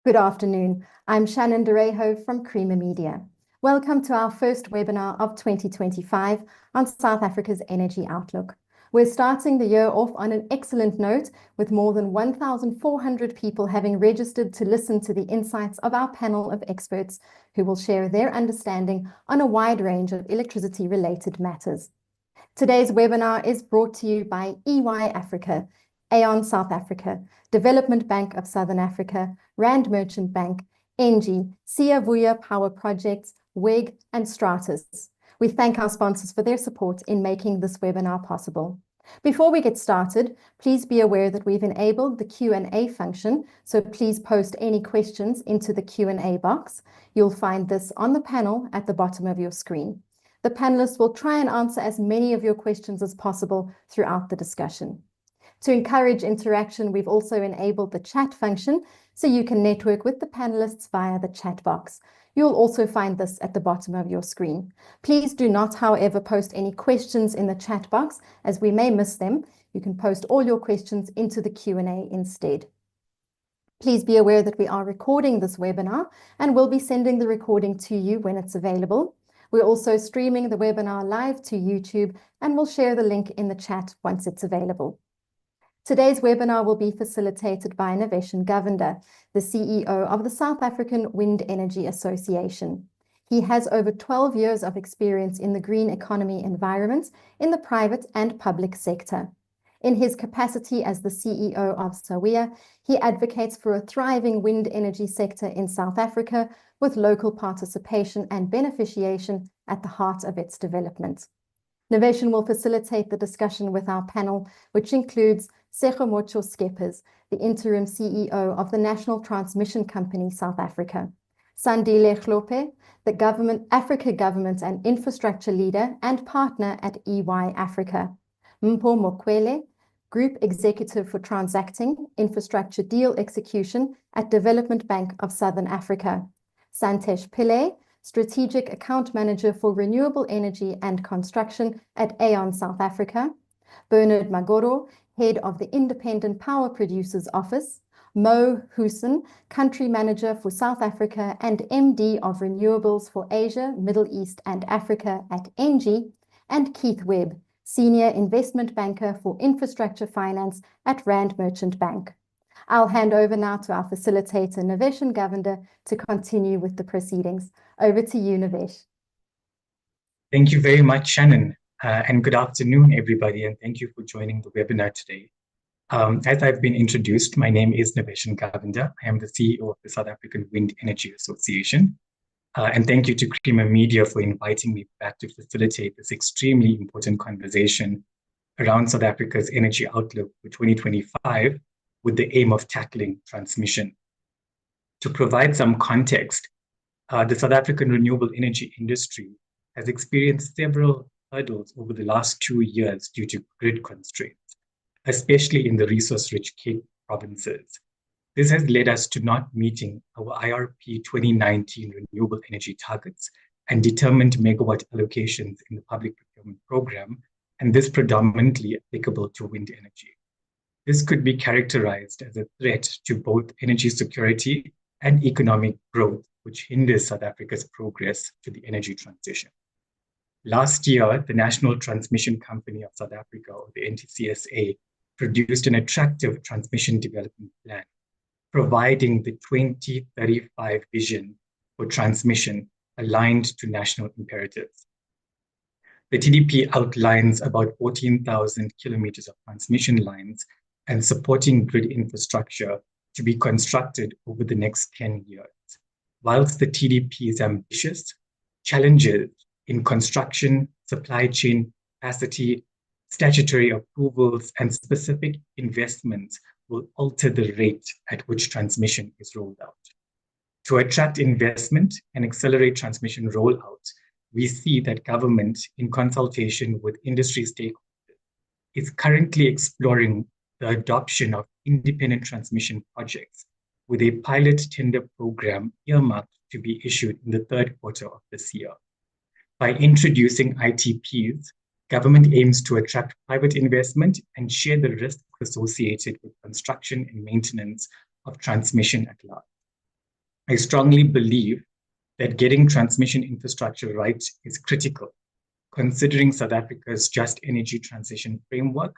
Good afternoon. I'm Shannon Derejo from Creamer Media. Welcome to our first webinar of 2025 on South Africa's energy outlook. We're starting the year off on an excellent note, with more than 1,400 people having registered to listen to the insights of our panel of experts who will share their understanding on a wide range of electricity-related matters. Today's webinar is brought to you by EY Africa, Aon South Africa, Development Bank of Southern Africa, Rand Merchant Bank, ENGIE, Siyavuya Power Projects, WEG, and Stratus. We thank our sponsors for their support in making this webinar possible. Before we get started, please be aware that we've enabled the Q&A function, so please post any questions into the Q&A box. You'll find this on the panel at the bottom of your screen. The panelists will try and answer as many of your questions as possible throughout the discussion. To encourage interaction, we've also enabled the chat function, so you can network with the panelists via the chat box. You'll also find this at the bottom of your screen. Please do not, however, post any questions in the chat box, as we may miss them. You can post all your questions into the Q&A instead. Please be aware that we are recording this webinar and we'll be sending the recording to you when it's available. We're also streaming the webinar live to YouTube, and we'll share the link in the chat once it's available. Today's webinar will be facilitated by Naveshan Govender, the CEO of the South African Wind Energy Association. He has over 12 years of experience in the green economy environments in the private and public sector. In his capacity as the CEO of SOWEA, he advocates for a thriving wind energy sector in South Africa, with local participation and beneficiation at the heart of its development. Naveshan will facilitate the discussion with our panel, which includes Segomocho Skeppers, the interim CEO of the National Transmission Company South Africa; Sandile Hlophe, the Africa Government and Infrastructure Leader and Partner at EY Africa; Mpho Mokwele, Group Executive for Transacting Infrastructure Deal Execution at Development Bank of Southern Africa; Santesh Pillay, Strategic Account Manager for Renewable Energy and Construction at Aon South Africa; Bernard Magoro, Head of the Independent Power Producers Office; Mo Hussein, Country Manager for South Africa and MD of Renewables for Asia, Middle East and Africa at ENGIE; and Keith Webb, Senior Investment Banker for Infrastructure Finance at Rand Merchant Bank. I'll hand over now to our facilitator, Naveshan Govender, to continue with the proceedings. Over to you, Navesh. Thank you very much, Shannon, and good afternoon, everybody, and thank you for joining the webinar today. As I've been introduced, my name is Naveshan Govender. I am the CEO of the South African Wind Energy Association, and thank you to Creamer Media for inviting me back to facilitate this extremely important conversation around South Africa's energy outlook for 2025, with the aim of tackling transmission. To provide some context, the South African renewable energy industry has experienced several hurdles over the last 2 years due to grid constraints, especially in the resource-rich Cape provinces. This has led us to not meeting our IRP 2019 renewable energy targets and determined megawatt allocations in the public procurement program, and this predominantly applicable to wind energy. This could be characterized as a threat to both energy security and economic growth, which hinders South Africa's progress to the energy transition. Last year, the National Transmission Company of South Africa, or the NTCSA, produced an attractive transmission development plan, providing the 2035 vision for transmission aligned to national imperatives. The TDP outlines about 14,000 kilometers of transmission lines and supporting grid infrastructure to be constructed over the next 10 years. Whilst the TDP is ambitious, challenges in construction, supply chain capacity, statutory approvals, and specific investments will alter the rate at which transmission is rolled out. To attract investment and accelerate transmission rollout, we see that government, in consultation with industry stakeholders, is currently exploring the adoption of independent transmission projects, with a pilot tender program earmarked to be issued in the 3rd quarter of this year. By introducing ITPs, government aims to attract private investment and share the risks associated with construction and maintenance of transmission at large. I strongly believe that getting transmission infrastructure right is critical, considering South Africa's just energy transition framework,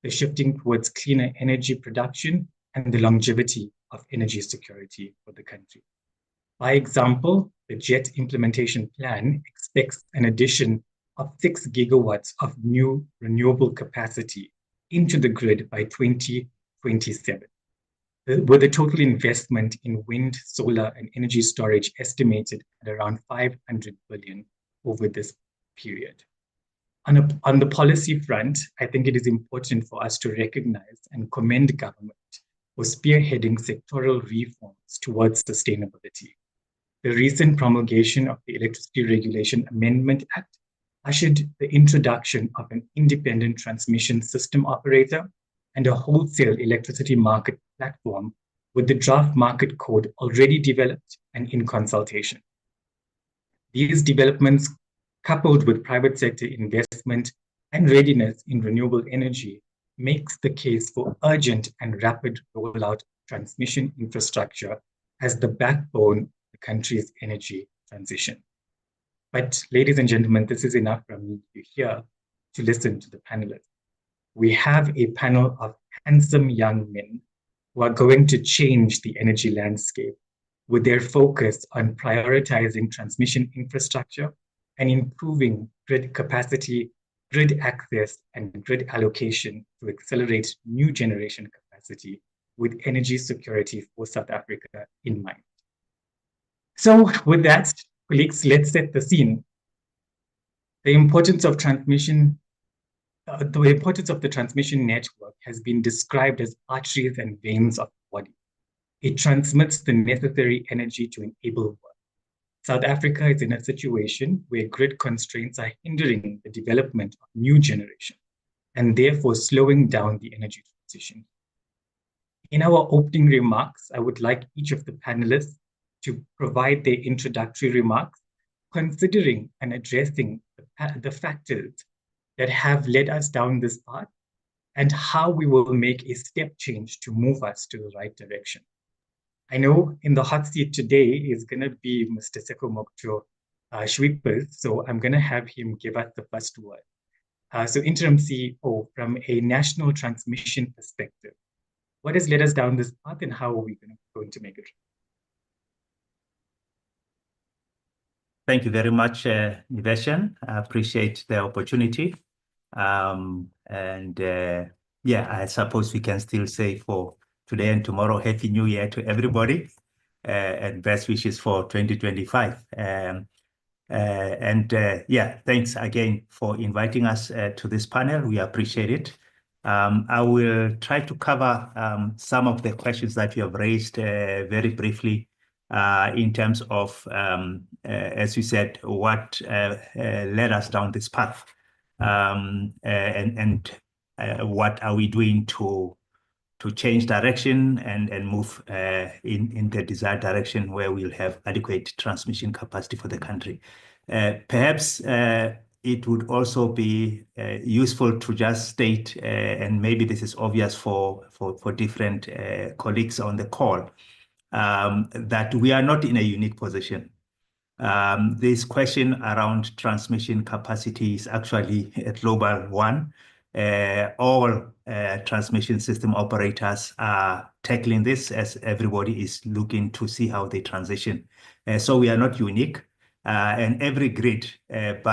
the shifting towards cleaner energy production, and the longevity of energy security for the country. By example, the JET implementation plan expects an addition of 6 gigawatts of new renewable capacity into the grid by 2027, with a total investment in wind, solar, and energy storage estimated at around 500 billion over this period. On the policy front, I think it is important for us to recognize and commend government for spearheading sectoral reforms towards sustainability. The recent promulgation of the Electricity Regulation Amendment Act ushered the introduction of an independent transmission system operator and a wholesale electricity market platform with the draft market code already developed and in consultation. These developments, coupled with private sector investment and readiness in renewable energy, makes the case for urgent and rapid rollout of transmission infrastructure as the backbone of the country's energy transition. But ladies and gentlemen, this is enough from me to hear to listen to the panelists. We have a panel of handsome young men who are going to change the energy landscape with their focus on prioritizing transmission infrastructure and improving grid capacity, grid access, and grid allocation to accelerate new generation capacity with energy security for South Africa in mind. So with that, colleagues, let's set the scene. The importance of the transmission network has been described as arteries and veins of the body. It transmits the necessary energy to enable work. South Africa is in a situation where grid constraints are hindering the development of new generation and therefore slowing down the energy transition. In our opening remarks, I would like each of the panelists to provide their introductory remarks, considering and addressing the factors that have led us down this path and how we will make a step change to move us to the right direction. I know in the hot seat today is going to be Mr. Seko Mokcho Schwippers, so I'm going to have him give us the first word. So Interim CEO, from a national transmission perspective, what has led us down this path and how are we going to make it? Thank you very much, Niveshan. I appreciate the opportunity. Yeah, I suppose we can still say for today and tomorrow, Happy New Year to everybody, and best wishes for 2025. Yeah, thanks again for inviting us to this panel. We appreciate it. I will try to cover some of the questions that you have raised very briefly in terms of, as you said, what led us down this path, and what are we doing to change direction and move in the desired direction where we'll have adequate transmission capacity for the country. Perhaps it would also be useful to just state, and maybe this is obvious for different colleagues on the call, that we are not in a unique position. This question around transmission capacity is actually a global one. All transmission system operators are tackling this as everybody is looking to see how they transition. So we are not unique, and every grid,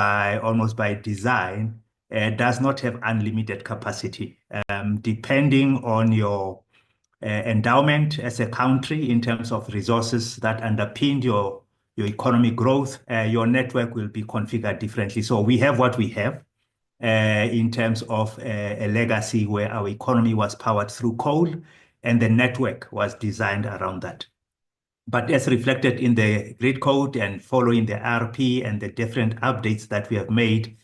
almost by design, does not have unlimited capacity. Depending on your endowment as a country in terms of resources that underpin your economic growth, your network will be configured differently. So we have what we have. In terms of a legacy where our economy was powered through coal and the network was designed around that. But as reflected in the grid code and following the RP and the different updates that we have made,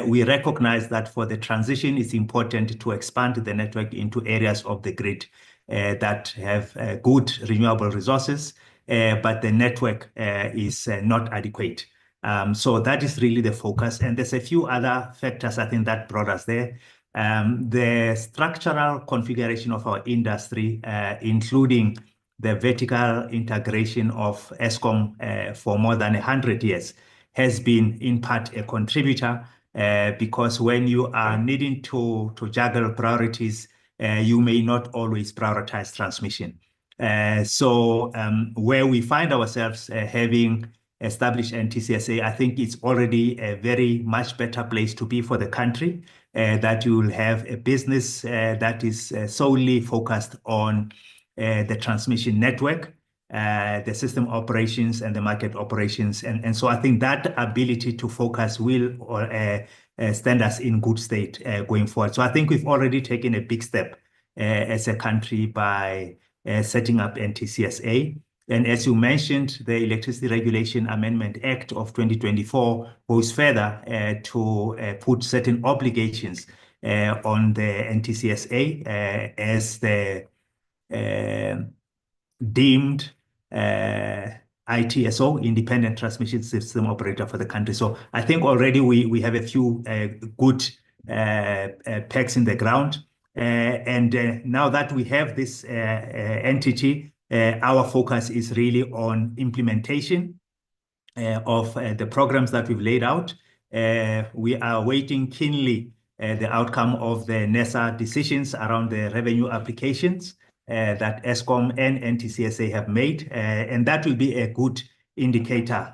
we recognize that for the transition, it's important to expand the network into areas of the grid that have good renewable resources, but the network is not adequate. So that is really the focus. And there's a few other factors, I think, that brought us there. The structural configuration of our industry, including the vertical integration of Eskom for more than 100 years has been in part a contributor because when you are needing to juggle priorities, you may not always prioritize transmission. So where we find ourselves having established NTCSA, I think it's already a very much better place to be for the country, that you will have a business that is solely focused on the transmission network, the system operations and the market operations. And so I think that ability to focus will stand us in good state going forward. So I think we've already taken a big step as a country by setting up NTCSA. And as you mentioned, the Electricity Regulation Amendment Act of 2024 goes further to put certain obligations on the NTCSA as the deemed ITSO, Independent Transmission System Operator for the country. So I think already we have a few good pegs in the ground. And now that we have this entity, our focus is really on implementation of the programs that we've laid out. We are waiting keenly the outcome of the NESA decisions around the revenue applications that Eskom and NTCSA have made. And that will be a good indicator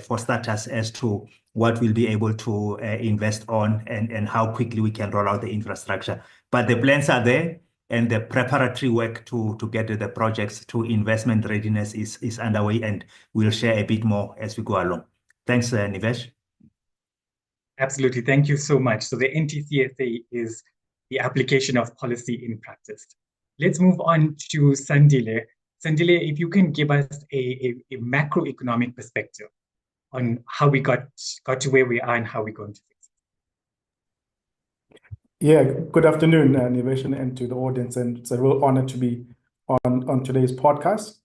for status as to what we'll be able to invest on and how quickly we can roll out the infrastructure. But the plans are there, and the preparatory work to get the projects to investment readiness is underway, and we'll share a bit more as we go along. Thanks, Nivesh. Absolutely. Thank you so much. So the NTCSA is the application of policy in practice. Let's move on to Sandile. Sandile, if you can give us a macroeconomic perspective on how we got to where we are and how we're going to fix it. Yeah, good afternoon, Nivesh, and to the audience. And it's a real honor to be on today's podcast.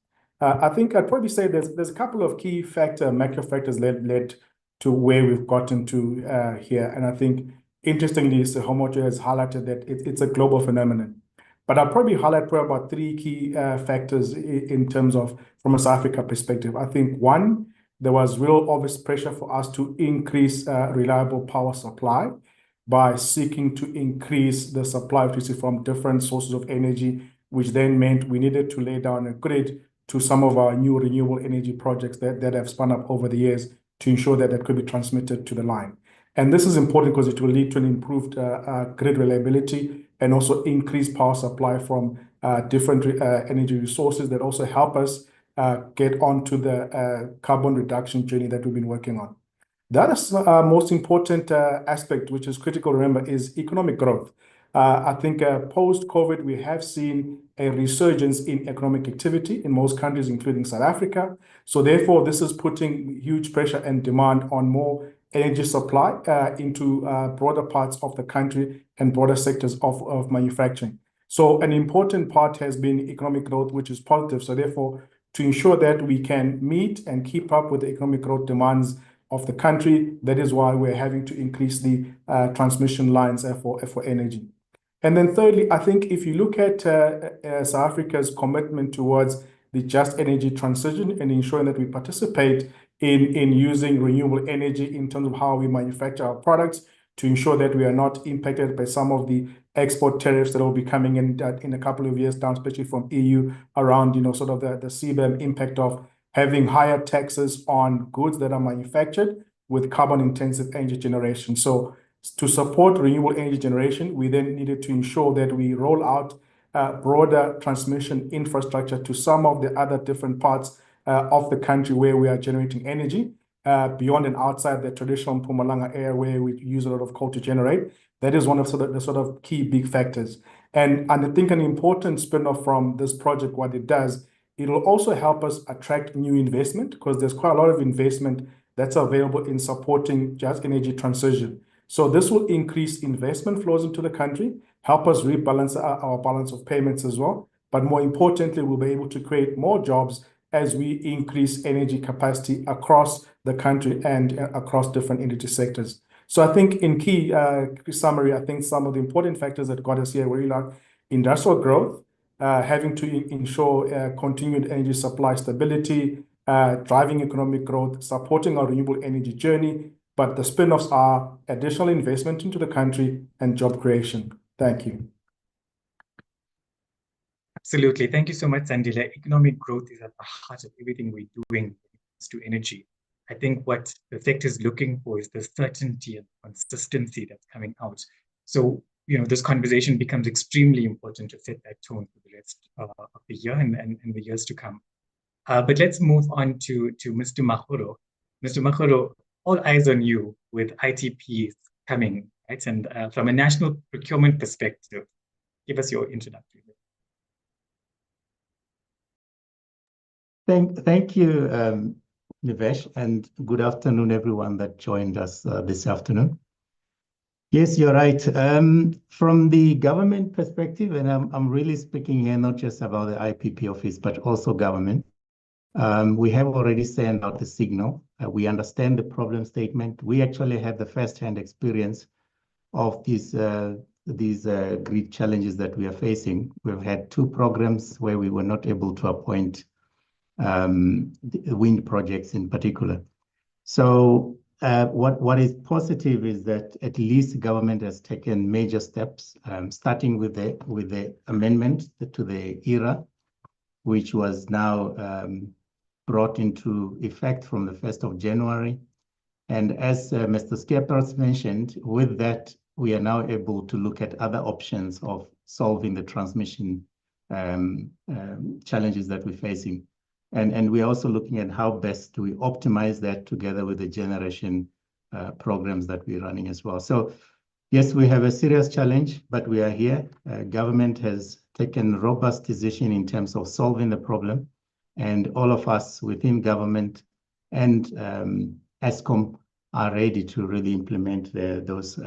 I think I'd probably say there's a couple of key macro factors led to where we've gotten to here. And I think, interestingly, Homocho has highlighted that it's a global phenomenon. But I'll probably highlight about three key factors in terms of, from a South Africa perspective. I think one, there was real obvious pressure for us to increase reliable power supply by seeking to increase the supply of electricity from different sources of energy, which then meant we needed to lay down a grid to some of our new renewable energy projects that have spun up over the years to ensure that could be transmitted to the line. And this is important because it will lead to an improved grid reliability and also increased power supply from different energy resources that also help us get onto the carbon reduction journey that we've been working on. The other most important aspect, which is critical to remember, is economic growth. I think post-COVID, we have seen a resurgence in economic activity in most countries, including South Africa. So therefore, this is putting huge pressure and demand on more energy supply into broader parts of the country and broader sectors of manufacturing. So an important part has been economic growth, which is positive. So therefore, to ensure that we can meet and keep up with the economic growth demands of the country, that is why we're having to increase the transmission lines for energy. And then thirdly, I think if you look at South Africa's commitment towards the just energy transition and ensuring that we participate in using renewable energy in terms of how we manufacture our products to ensure that we are not impacted by some of the export tariffs that will be coming in a couple of years down, especially from EU around, sort of the CBAM impact of having higher taxes on goods that are manufactured with carbon-intensive energy generation. So to support renewable energy generation, we then needed to ensure that we roll out broader transmission infrastructure to some of the other different parts of the country where we are generating energy, beyond and outside the traditional Mpumalanga area where we use a lot of coal to generate. That is one of the sort of key big factors. And I think an important spin-off from this project, what it does, it will also help us attract new investment because there's quite a lot of investment that's available in supporting just energy transition. So this will increase investment flows into the country, help us rebalance our balance of payments as well. But more importantly, we'll be able to create more jobs as we increase energy capacity across the country and across different energy sectors. So I think in key summary, I think some of the important factors that got us here were like industrial growth, having to ensure continued energy supply stability, driving economic growth, supporting our renewable energy journey. But the spin-offs are additional investment into the country and job creation. Thank you. Absolutely. Thank you so much, Sandile. Economic growth is at the heart of everything we're doing when it comes to energy. I think what the sector is looking for is the certainty and consistency that's coming out. So, this conversation becomes extremely important to set that tone for the rest of the year and the years to come. But let's move on to Mr. Mahoro. Mr. Mahoro, all eyes on you with ITPs coming, right? And from a national procurement perspective, give us your introductory. Thank you, Nivesh, and good afternoon, everyone that joined us this afternoon. Yes, you're right. From the government perspective, and I'm really speaking here not just about the IPP office, but also government. We have already sent out the signal. We understand the problem statement. We actually had the first-hand experience of these grid challenges that we are facing. We've had 2 programs where we were not able to appoint wind projects in particular. So what is positive is that at least the government has taken major steps, starting with the amendment to the ERA, which was now brought into effect from the 1st of January. And as Mr. Skeppers mentioned, with that, we are now able to look at other options of solving the transmission challenges that we're facing. And we're also looking at how best do we optimize that together with the generation programs that we're running as well. So yes, we have a serious challenge, but we are here. Government has taken robust decision in terms of solving the problem. And all of us within government and ESCOM are ready to really implement those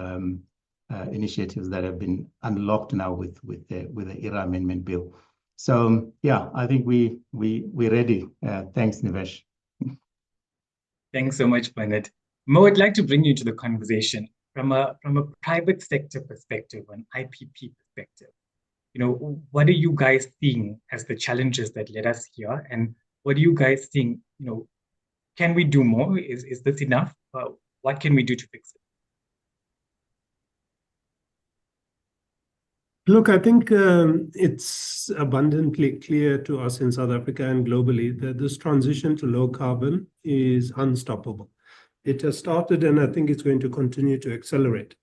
initiatives that have been unlocked now with the ERA amendment bill. So yeah, I think we're ready. Thanks, Nivesh. Thanks so much, Bernard. Mo, I'd like to bring you into the conversation from a private sector perspective, an IPP perspective. What are you guys seeing as the challenges that led us here, and what are you guys seeing? Can we do more? Is this enough? What can we do to fix it? Look, I think it's abundantly clear to us in South Africa and globally that this transition to low carbon is unstoppable. It has started, and I think it's going to continue to accelerate.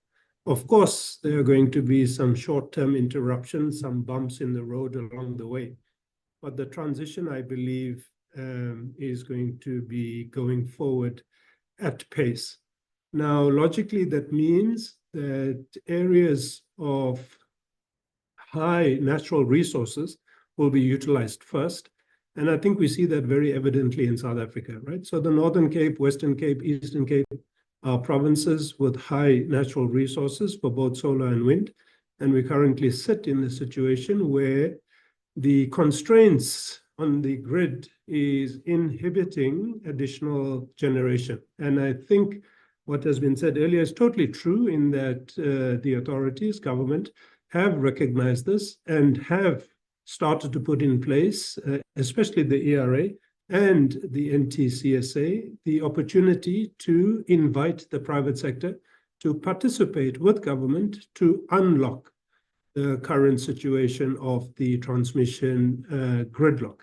Of course, there are going to be some short-term interruptions, some bumps in the road along the way. But the transition, I believe, is going to be going forward at pace. Now, logically, that means that areas of high natural resources will be utilized first. And I think we see that very evidently in South Africa, right? So the Northern Cape, Western Cape, Eastern Cape are provinces with high natural resources for both solar and wind. And we currently sit in a situation where the constraints on the grid is inhibiting additional generation. And I think what has been said earlier is totally true in that the authorities, government, have recognized this and have started to put in place, especially the ERA and the NTCSA, the opportunity to invite the private sector to participate with government to unlock the current situation of the transmission gridlock.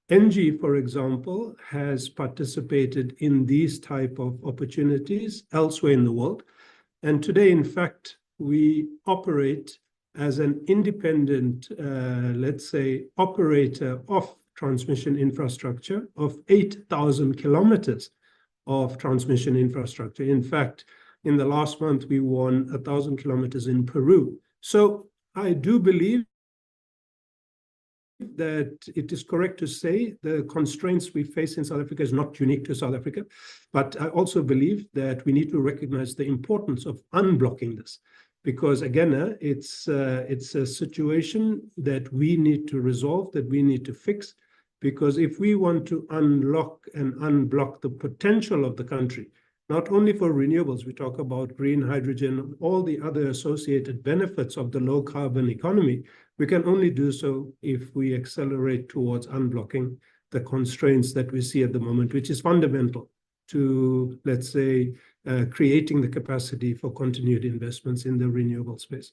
NG, for example, has participated in these type of opportunities elsewhere in the world. And today, in fact, we operate as an independent, let's say, operator of transmission infrastructure of 8,000 kilometers of transmission infrastructure. In fact, in the last month, we won 1,000 kilometers in Peru. So I do believe that it is correct to say the constraints we face in South Africa is not unique to South Africa, but I also believe that we need to recognize the importance of unblocking this. Because again, it's a situation that we need to resolve, that we need to fix. Because if we want to unlock and unblock the potential of the country, not only for renewables, we talk about green hydrogen, all the other associated benefits of the low carbon economy, We can only do so if we accelerate towards unblocking the constraints that we see at the moment, which is fundamental to, let's say, creating the capacity for continued investments in the renewable space.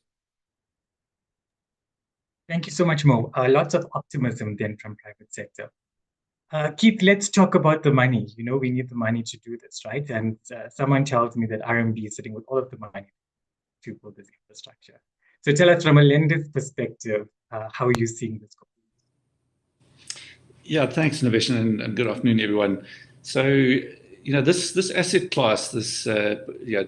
Thank you so much, Mo. Lots of optimism then from private sector. Keith, let's talk about the money. You know, we need the money to do this, right? And someone tells me that RMB is sitting with all of the money to build this infrastructure. So tell us from a lender's perspective, how are you seeing this going? Yeah, thanks, Naveshan, and good afternoon, everyone. So, you know, this asset class, this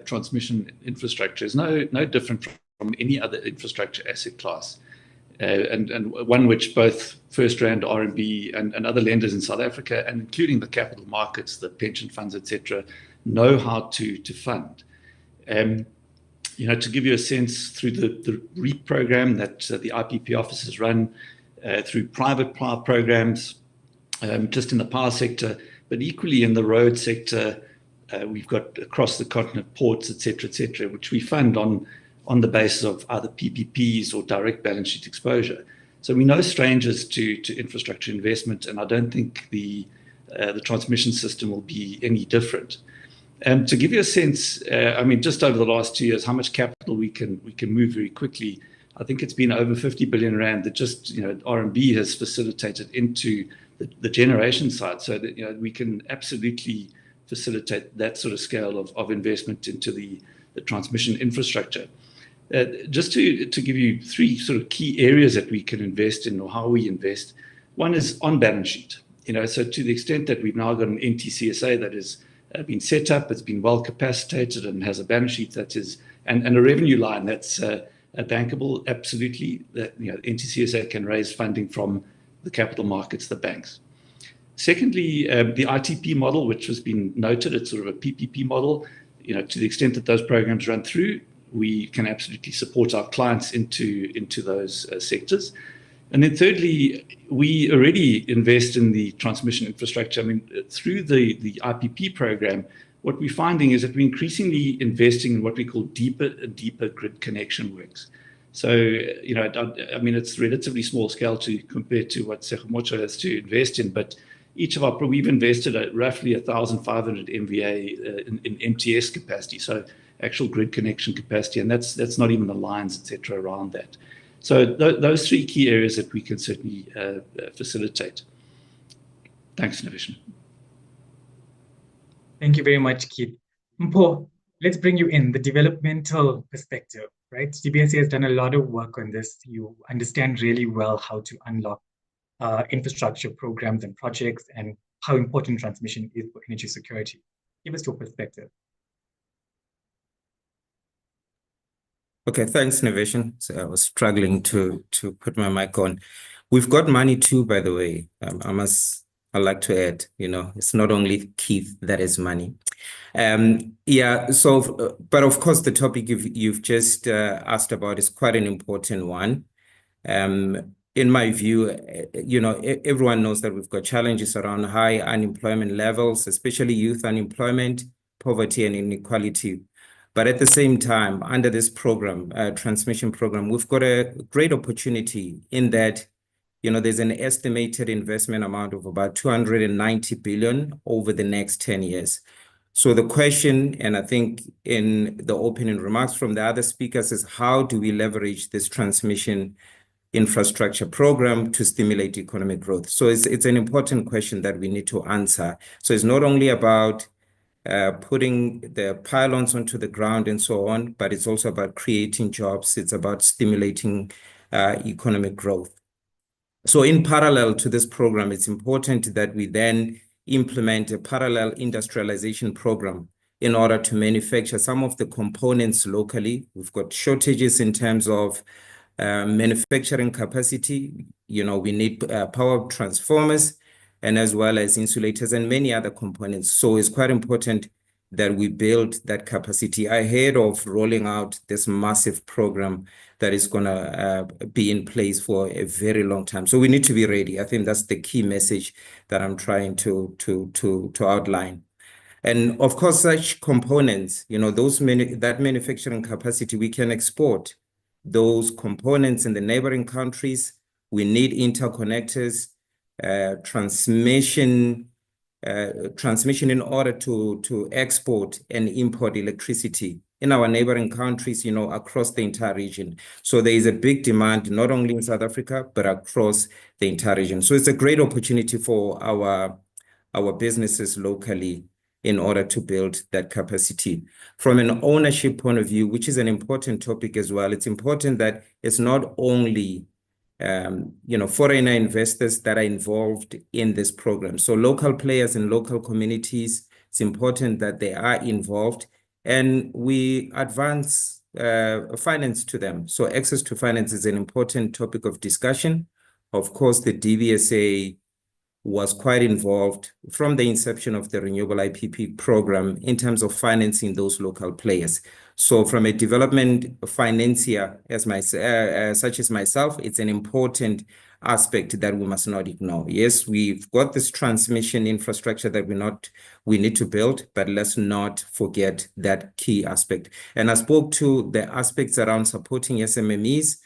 transmission infrastructure is no different from any other infrastructure asset class. And one which both FirstRand, RMB, and other lenders in South Africa, and including the capital markets, the pension funds, etc., know how to fund. You know, to give you a sense, through the REAP program that the IPP offices run, through private power programs, just in the power sector, but equally in the road sector, we've got across the continent ports, etc., which we fund on the basis of either PPPs or direct balance sheet exposure. So we're no strangers to infrastructure investment, and I don't think the transmission system will be any different. To give you a sense, I mean, just over the last 2 years, how much capital we can move very quickly. I think it's been over 50 billion rand that just, you know, RMB has facilitated into the generation side, so that, you know, we can absolutely facilitate that sort of scale of investment into the transmission infrastructure. Just to give you 3 sort of key areas that we can invest in, or how we invest. One is on balance sheet. You know, so to the extent that we've now got an NTCSA that has been set up, it's been well capacitated and has a balance sheet that is, and a revenue line that's bankable, absolutely. That, you know, NTCSA can raise funding from the capital markets, the banks. Secondly, the ITP model, which has been noted, it's sort of a PPP model. You know, to the extent that those programs run through, we can absolutely support our clients into those sectors. And then thirdly, we already invest in the transmission infrastructure. I mean, through the IPP program, what we're finding is that we're increasingly investing in what we call deeper and deeper grid connection works. So, you know, I mean, it's relatively small scale to compare to what Sekhumocho has to invest in, but we've invested at roughly 1,500 MVA in MTS capacity, so actual grid connection capacity, and that's not even the lines, etc., around that. So those 3 key areas that we can certainly facilitate. Thanks, Naveshan. Thank you very much, Keith. Mpho, let's bring you in, the developmental perspective, right? DBSA has done a lot of work on this. You understand really well how to unlock infrastructure programs and projects, and how important transmission is for energy security. Give us your perspective. Okay, thanks, Naveshan. So I was struggling to put my mic on. We've got money too, by the way. I'd like to add, you know, it's not only Keith that is money. Yeah, so, but of course, the topic you've just asked about is quite an important one. In my view, you know, everyone knows that we've got challenges around high unemployment levels, especially youth unemployment, poverty, and inequality. But at the same time, under this program, transmission program, we've got a great opportunity in that, you know, there's an estimated investment amount of about 290 billion over the next 10 years. So the question, and I think in the opening remarks from the other speakers, is how do we leverage this transmission infrastructure program to stimulate economic growth? So it's an important question that we need to answer. So it's not only about putting the pylons onto the ground and so on, but it's also about creating jobs. It's about stimulating economic growth. So in parallel to this program, it's important that we then implement a parallel industrialization program in order to manufacture some of the components locally. We've got shortages in terms of manufacturing capacity. You know, we need power transformers, and as well as insulators and many other components. So it's quite important that we build that capacity ahead of rolling out this massive program that is going to be in place for a very long time. So we need to be ready. I think that's the key message that I'm trying to outline. And of course, such components, you know, that manufacturing capacity we can export. those components in the neighboring countries. We need interconnectors, transmission in order to export and import electricity in our neighboring countries, across the entire region. So there is a big demand, not only in South Africa, but across the entire region. So it's a great opportunity for our businesses locally in order to build that capacity. From an ownership point of view, which is an important topic as well, it's important that it's not only foreigner investors that are involved in this program. So local players and local communities, it's important that they are involved, and we advance finance to them. So access to finance is an important topic of discussion. Of course, the DVSA was quite involved from the inception of the Renewable IPP program in terms of financing those local players. So from a development financier such as myself, it's an important aspect that we must not ignore. Yes, we've got this transmission infrastructure that we need to build, but let's not forget that key aspect. And I spoke to the aspects around supporting SMMEs,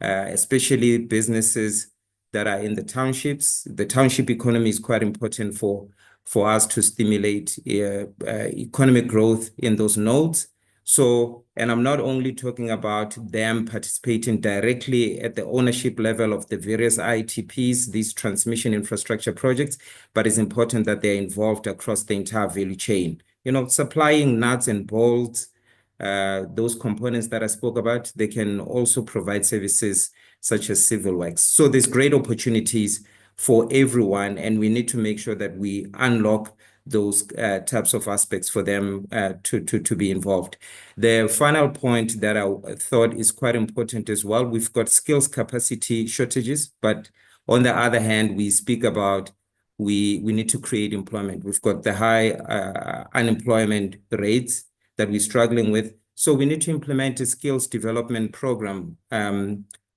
especially businesses that are in the townships. The township economy is quite important for us to stimulate economic growth in those nodes. So, and I'm not only talking about them participating directly at the ownership level of the various ITPs, these transmission infrastructure projects, but it's important that they're involved across the entire value chain. Supplying nuts and bolts, those components that I spoke about, they can also provide services such as civil works. So there's great opportunities for everyone, and we need to make sure that we unlock those types of aspects for them to be involved. The final point that I thought is quite important as well, we've got skills capacity shortages, but on the other hand, we speak about we need to create employment. We've got the high unemployment rates that we're struggling with. So we need to implement a skills development program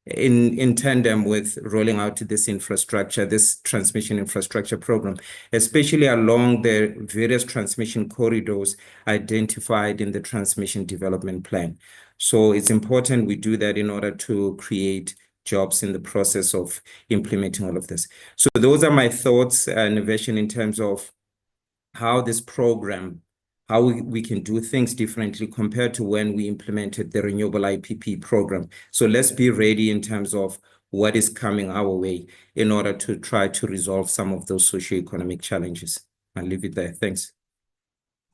in tandem with rolling out this infrastructure, this transmission infrastructure program, especially along the various transmission corridors identified in the transmission development plan. So it's important we do that in order to create jobs in the process of implementing all of this. So those are my thoughts, Niveshan, in terms of how this program, how we can do things differently compared to when we implemented the Renewable IPP program. So let's be ready in terms of what is coming our way in order to try to resolve some of those socioeconomic challenges. I'll leave it there. Thanks.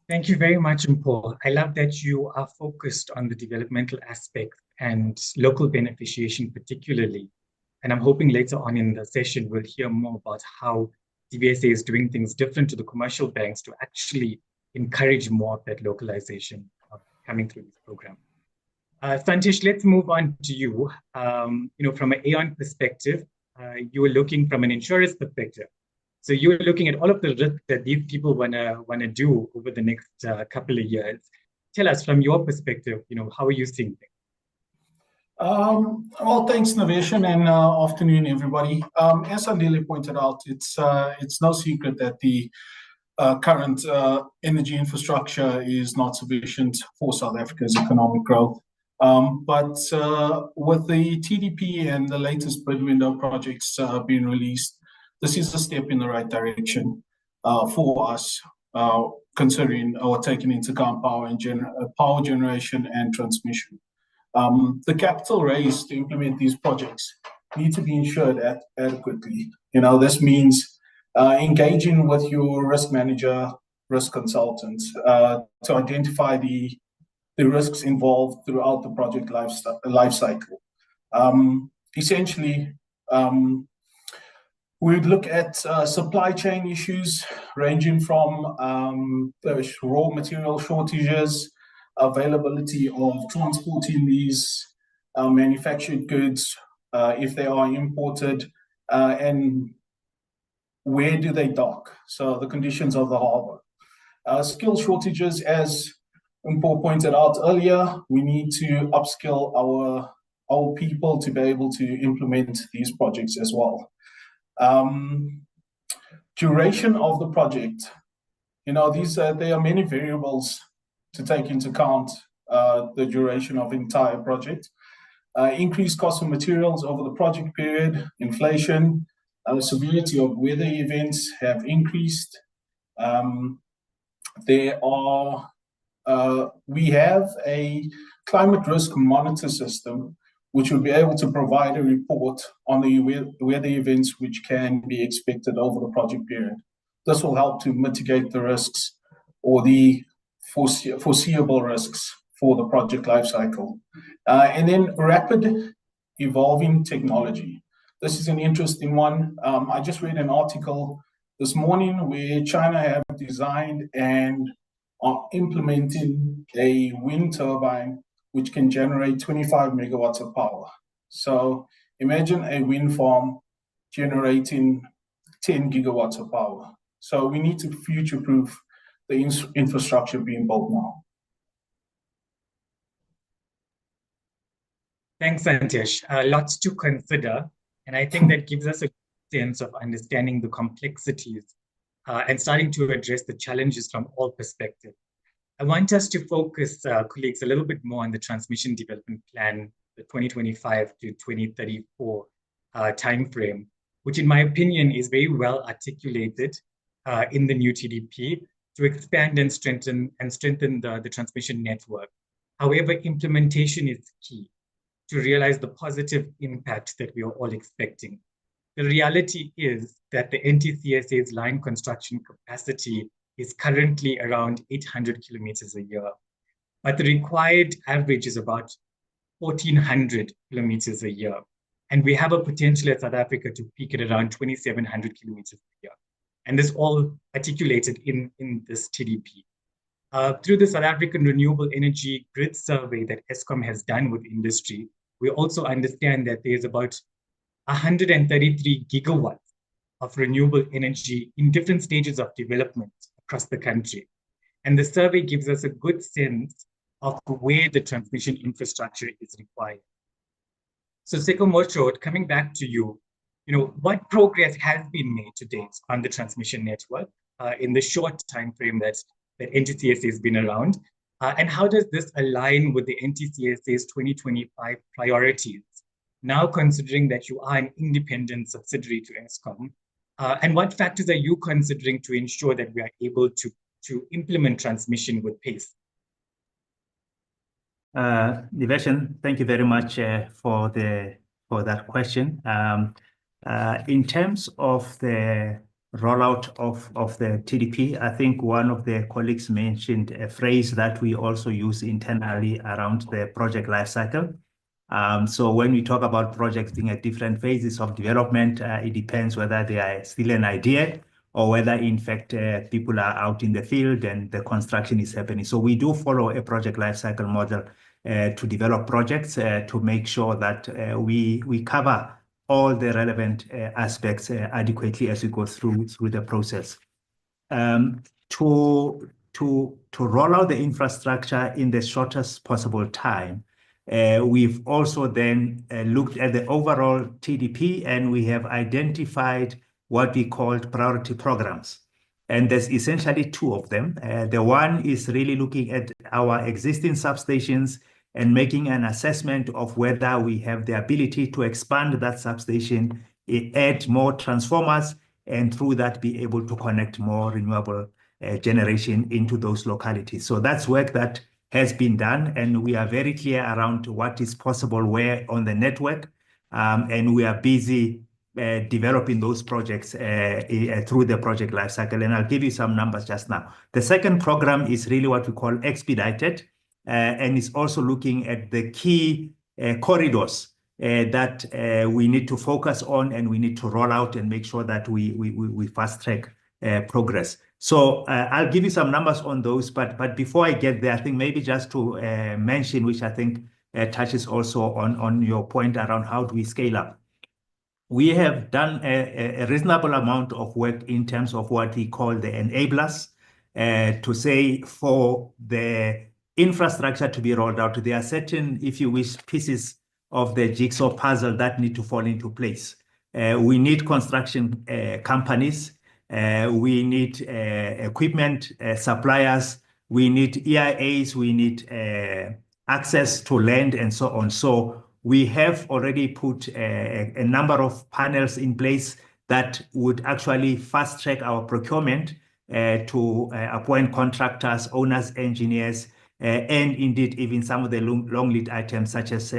Thank you very much, Paul. I love that you are focused on the developmental aspect and local beneficiation particularly. And I'm hoping later on in the session, we'll hear more about how DVSA is doing things different to the commercial banks to actually encourage more of that localization coming through this program. Santish, let's move on to you. From an Aon perspective, you were looking from an insurer's perspective. So you were looking at all of the risks that these people wanna do over the next couple of years. Tell us from your perspective, how are you seeing things? Well, thanks, Niveshan, and afternoon, everybody. As Andile pointed out, it's no secret that the current energy infrastructure is not sufficient for South Africa's economic growth. But with the TDP and the latest bid window projects being released, this is a step in the right direction for us, considering or taking into account power generation and transmission. The capital raised to implement these projects need to be ensured adequately. This means engaging with your risk manager, risk consultant, to identify the risks involved throughout the project life cycle. Essentially, we'd look at supply chain issues ranging from raw material shortages, availability of transporting these manufactured goods if they are imported, and where do they dock? So the conditions of the harbor. Skill shortages, as Paul pointed out earlier, we need to upskill our people to be able to implement these projects as well. Duration of the project. There are many variables to take into account the duration of the entire project. increased cost of materials over the project period, inflation, severity of weather events have increased. We have a climate risk monitor system, which will be able to provide a report on the weather events which can be expected over the project period. This will help to mitigate the risks or the foreseeable risks for the project lifecycle. And then rapid evolving technology. This is an interesting one. I just read an article this morning where China have designed and are implementing a wind turbine which can generate 25 megawatts of power. So imagine a wind farm generating 10 gigawatts of power. So we need to future-proof the infrastructure being built now. Thanks, Santesh. Lots to consider. And I think that gives us a sense of understanding the complexities and starting to address the challenges from all perspectives. I want us to focus, colleagues, a little bit more on the transmission development plan, the 2025 to 2034 timeframe, which in my opinion is very well articulated in the new TDP to expand and strengthen the transmission network. However, implementation is key to realize the positive impact that we are all expecting. The reality is that the NTCSA's line construction capacity is currently around 800 kilometers a year, but the required average is about 1,400 kilometers a year. And we have a potential at South Africa to peak at around 2,700 kilometers a year. And this all articulated in this TDP. Through the South African Renewable Energy Grid Survey that Eskom has done with industry, we also understand that there's about 133 gigawatts of renewable energy in different stages of development across the country. And the survey gives us a good sense of where the transmission infrastructure is required. So Seko Moshod, coming back to you, what progress has been made to date on the transmission network in the short time frame that NTCSA has been around? And how does this align with the NTCSA's 2025 priorities, now considering that you are an independent subsidiary to Eskom? And what factors are you considering to ensure that we are able to implement transmission with pace? Nivesh, thank you very much for that question. In terms of the rollout of the TDP, I think one of the colleagues mentioned a phrase that we also use internally around the project lifecycle. So when we talk about projects being at different phases of development, it depends whether they are still an idea or whether in fact people are out in the field and the construction is happening. So we do follow a project lifecycle model to develop projects to make sure that we cover all the relevant aspects adequately as we go through the process. To roll out the infrastructure in the shortest possible time, we've also then looked at the overall TDP, and we have identified what we called priority programs. And there's essentially two of them. The one is really looking at our existing substations and making an assessment of whether we have the ability to expand that substation, add more transformers, and through that be able to connect more renewable generation into those localities. So that's work that has been done, and we are very clear around what is possible where on the network, and we are busy developing those projects through the project lifecycle. And I'll give you some numbers just now. The second program is really what we call expedited, and it's also looking at the key corridors that we need to focus on, and we need to roll out and make sure that we fast track progress. So I'll give you some numbers on those, but before I get there, I think maybe just to mention, which I think touches also on your point around how do we scale up. We have done a reasonable amount of work in terms of what we call the enablers, to say for the infrastructure to be rolled out, there are certain, if you wish, pieces of the jigsaw puzzle that need to fall into place. We need construction companies, we need equipment suppliers, we need EIAs, we need access to land and so on. So we have already put a number of panels in place that would actually fast track our procurement to appoint contractors, owners, engineers, and indeed even some of the long lead items such as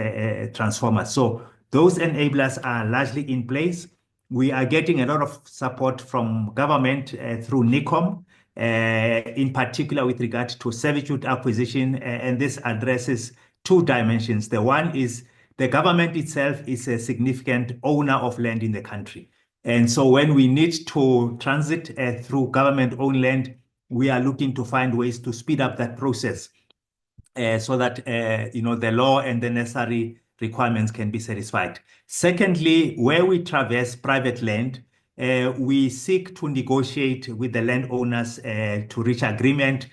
transformers. So those enablers are largely in place. We are getting a lot of support from government through NICOM, in particular with regard to servitude acquisition, and this addresses two dimensions. The one is the government itself is a significant owner of land in the country. And so when we need to transit through government-owned land, we are looking to find ways to speed up that process so that the law and the necessary requirements can be satisfied. Secondly, where we traverse private land, we seek to negotiate with the landowners to reach agreement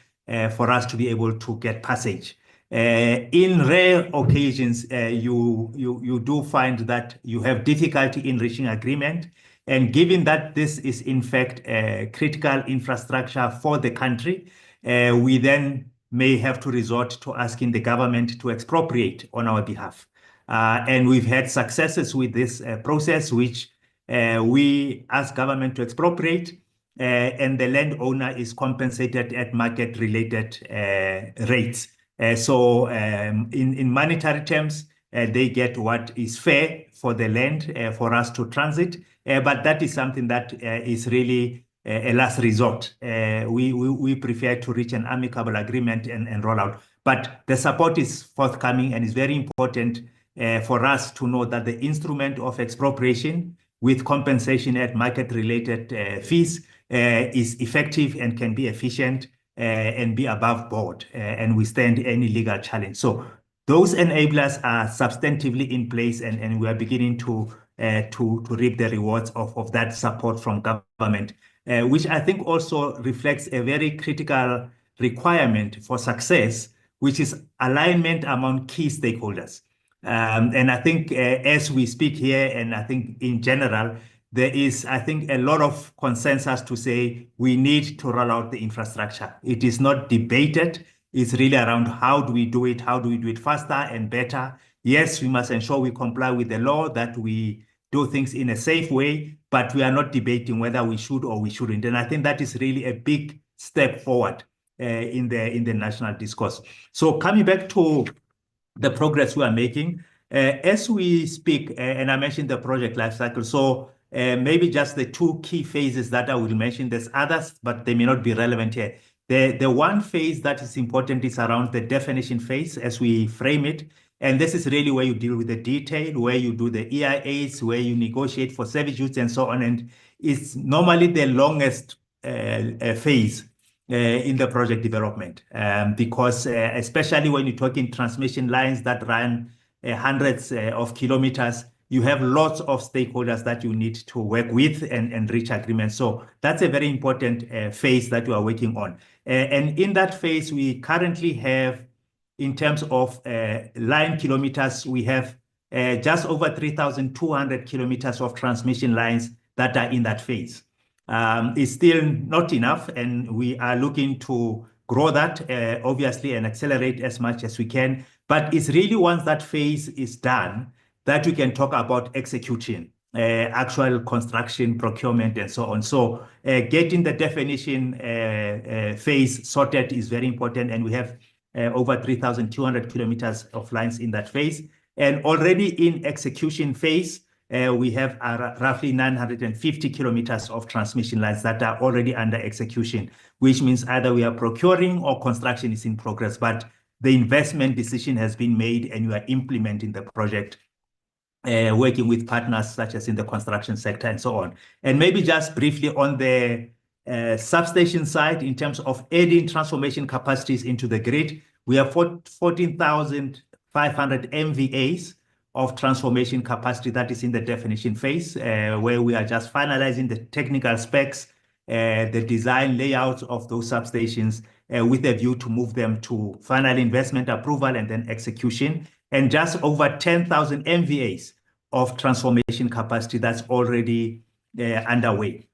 for us to be able to get passage. In rare occasions, you do find that you have difficulty in reaching agreement. And given that this is in fact critical infrastructure for the country, we then may have to resort to asking the government to expropriate on our behalf. And we've had successes with this process, which we ask government to expropriate, and the landowner is compensated at market-related rates. So in monetary terms, they get what is fair for the land for us to transit, but that is something that is really a last resort. We prefer to reach an amicable agreement and roll out. But the support is forthcoming, and it's very important for us to know that the instrument of expropriation with compensation at market-related fees is effective and can be efficient and be above board and withstand any legal challenge. So those enablers are substantively in place, and we are beginning to reap the rewards of that support from government, which I think also reflects a very critical requirement for success, which is alignment among key stakeholders. And I think as we speak here, and I think in general, there is, I think, a lot of consensus to say we need to roll out the infrastructure. It is not debated. It's really around how do we do it? How do we do it faster and better? Yes, we must ensure we comply with the law, that we do things in a safe way, but we are not debating whether we should or we shouldn't. And I think that is really a big step forward in the national discourse. So coming back to the progress we are making, as we speak, and I mentioned the project lifecycle, so maybe just the two key phases that I will mention. There's others, but they may not be relevant here. The one phase that is important is around the definition phase as we frame it. And this is really where you deal with the detail, where you do the EIAs, where you negotiate for servitudes and so on. And it's normally the longest phase in the project development because especially when you're talking transmission lines that run hundreds of kilometers, you have lots of stakeholders that you need to work with and reach agreements. So that's a very important phase that we are working on. And in that phase, we currently have, in terms of line kilometers, we have just over 3,200 kilometers of transmission lines that are in that phase. It's still not enough, and we are looking to grow that, obviously, and accelerate as much as we can. But it's really once that phase is done that we can talk about execution, actual construction, procurement, and so on. So getting the definition phase sorted is very important, and we have over 3,200 kilometers of lines in that phase. And already in execution phase, we have roughly 950 kilometers of transmission lines that are already under execution, which means either we are procuring or construction is in progress, but the investment decision has been made and you are implementing the project, working with partners such as in the construction sector and so on. And maybe just briefly on the substation side, in terms of adding transformation capacities into the grid, we have 14,500 MVAs of transformation capacity that is in the definition phase, where we are just finalizing the technical specs, the design layouts of those substations with a view to move them to final investment approval and then execution, and just over 10,000 MVAs of transformation capacity that's already underway.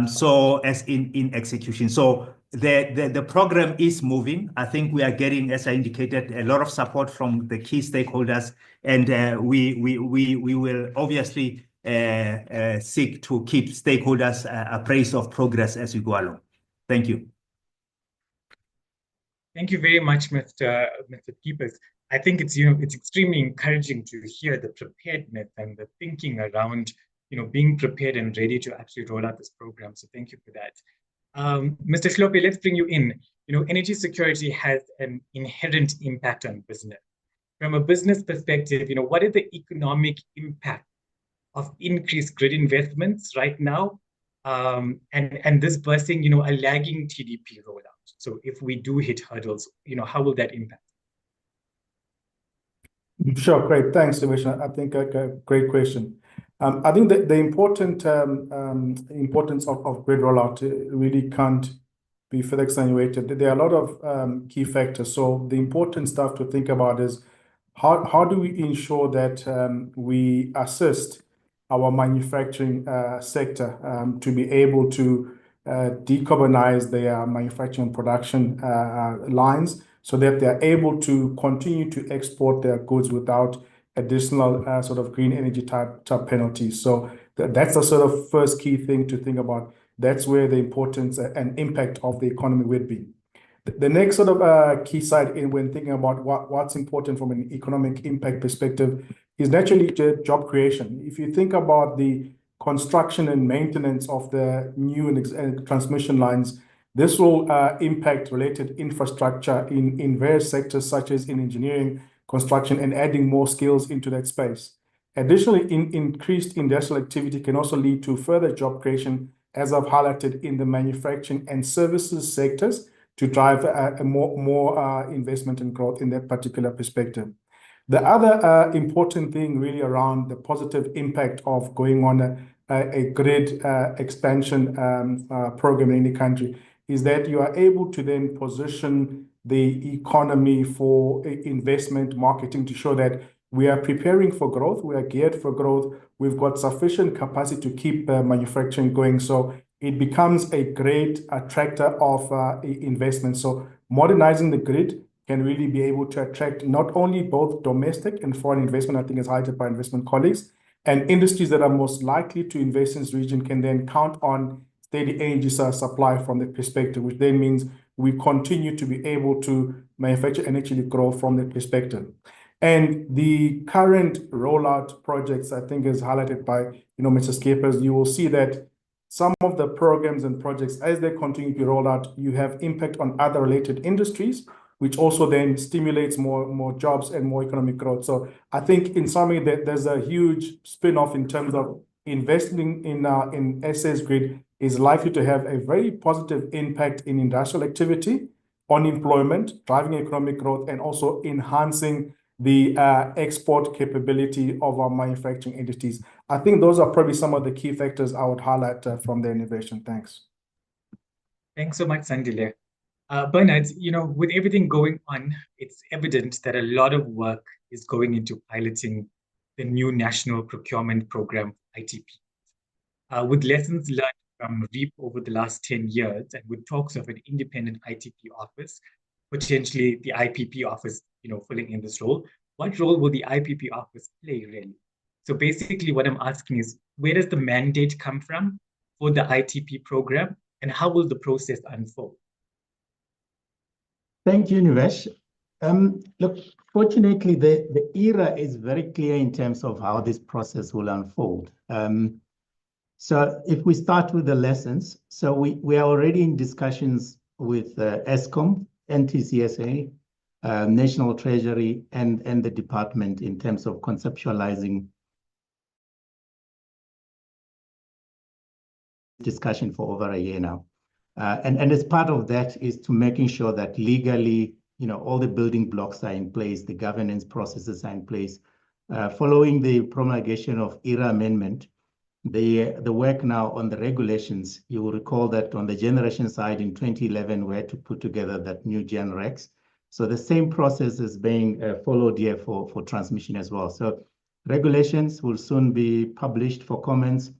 So as in execution. So the program is moving. I think we are getting, as I indicated, a lot of support from the key stakeholders, and we will obviously seek to keep stakeholders appraised of progress as we go along. Thank you. Thank you very much, Mr. Peepers. I think it's extremely encouraging to hear the preparedness and the thinking around being prepared and ready to actually roll out this program. So thank you for that. Mr. Shlope, let's bring you in. Energy security has an inherent impact on business. From a business perspective, what is the economic impact of increased grid investments right now, and this versus a lagging TDP rollout? So if we do hit hurdles, how will that impact? Sure, great. Thanks, Nivesh. I think a great question. I think that the importance of grid rollout really can't be further extenuated. There are a lot of key factors. So the important stuff to think about is how do we ensure that we assist our manufacturing sector to be able to decarbonize their manufacturing production lines so that they're able to continue to export their goods without additional sort of green energy type penalties. So that's the sort of first key thing to think about. That's where the importance and impact of the economy would be. The next sort of key side when thinking about what's important from an economic impact perspective is naturally job creation. If you think about the construction and maintenance of the new and transmission lines, this will impact related infrastructure in various sectors, such as in engineering, construction, and adding more skills into that space. Additionally, increased industrial activity can also lead to further job creation, as I've highlighted in the manufacturing and services sectors, to drive more investment and growth in that particular perspective. The other important thing really around the positive impact of going on a grid expansion program in any country is that you are able to then position the economy for investment marketing to show that we are preparing for growth, we are geared for growth, we've got sufficient capacity to keep manufacturing going. So it becomes a great attractor of investment. So modernizing the grid can really be able to attract not only both domestic and foreign investment, I think is highlighted by investment colleagues, and industries that are most likely to invest in this region can then count on steady energy supply from the perspective, which then means we continue to be able to manufacture and actually grow from that perspective. And the current rollout projects, I think, is highlighted by Mr. Skeepers. You will see that some of the programs and projects, as they continue to roll out, you have impact on other related industries, which also then stimulates more jobs and more economic growth. So I think in summary, there's a huge spin-off in terms of investing in SA's grid is likely to have a very positive impact in industrial activity, on employment, driving economic growth, and also enhancing the export capability of our manufacturing entities. I think those are probably some of the key factors I would highlight from the innovation. Thanks. Thanks so much, Sandile. Bernard, with everything going on, it's evident that a lot of work is going into piloting the new National Procurement Program, ITP. With lessons learned from REAP over the last 10 years, and with talks of an independent ITP office, potentially the IPP office, filling in this role, what role will the IPP office play, really? So basically what I'm asking is, where does the mandate come from for the ITP program, and how will the process unfold? Thank you, Nivesh. Look, fortunately, the era is very clear in terms of how this process will unfold. So if we start with the lessons, so we are already in discussions with Eskom, NTCSA, National Treasury, and the department in terms of conceptualizing discussion for over a year now. And as part of that is to making sure that legally, all the building blocks are in place, the governance processes are in place. Following the promulgation of ERA amendment, the work now on the regulations, you will recall that on the generation side in 2011, we had to put together that new GenRegs. So the same process is being followed here for transmission as well. So regulations will soon be published for comments,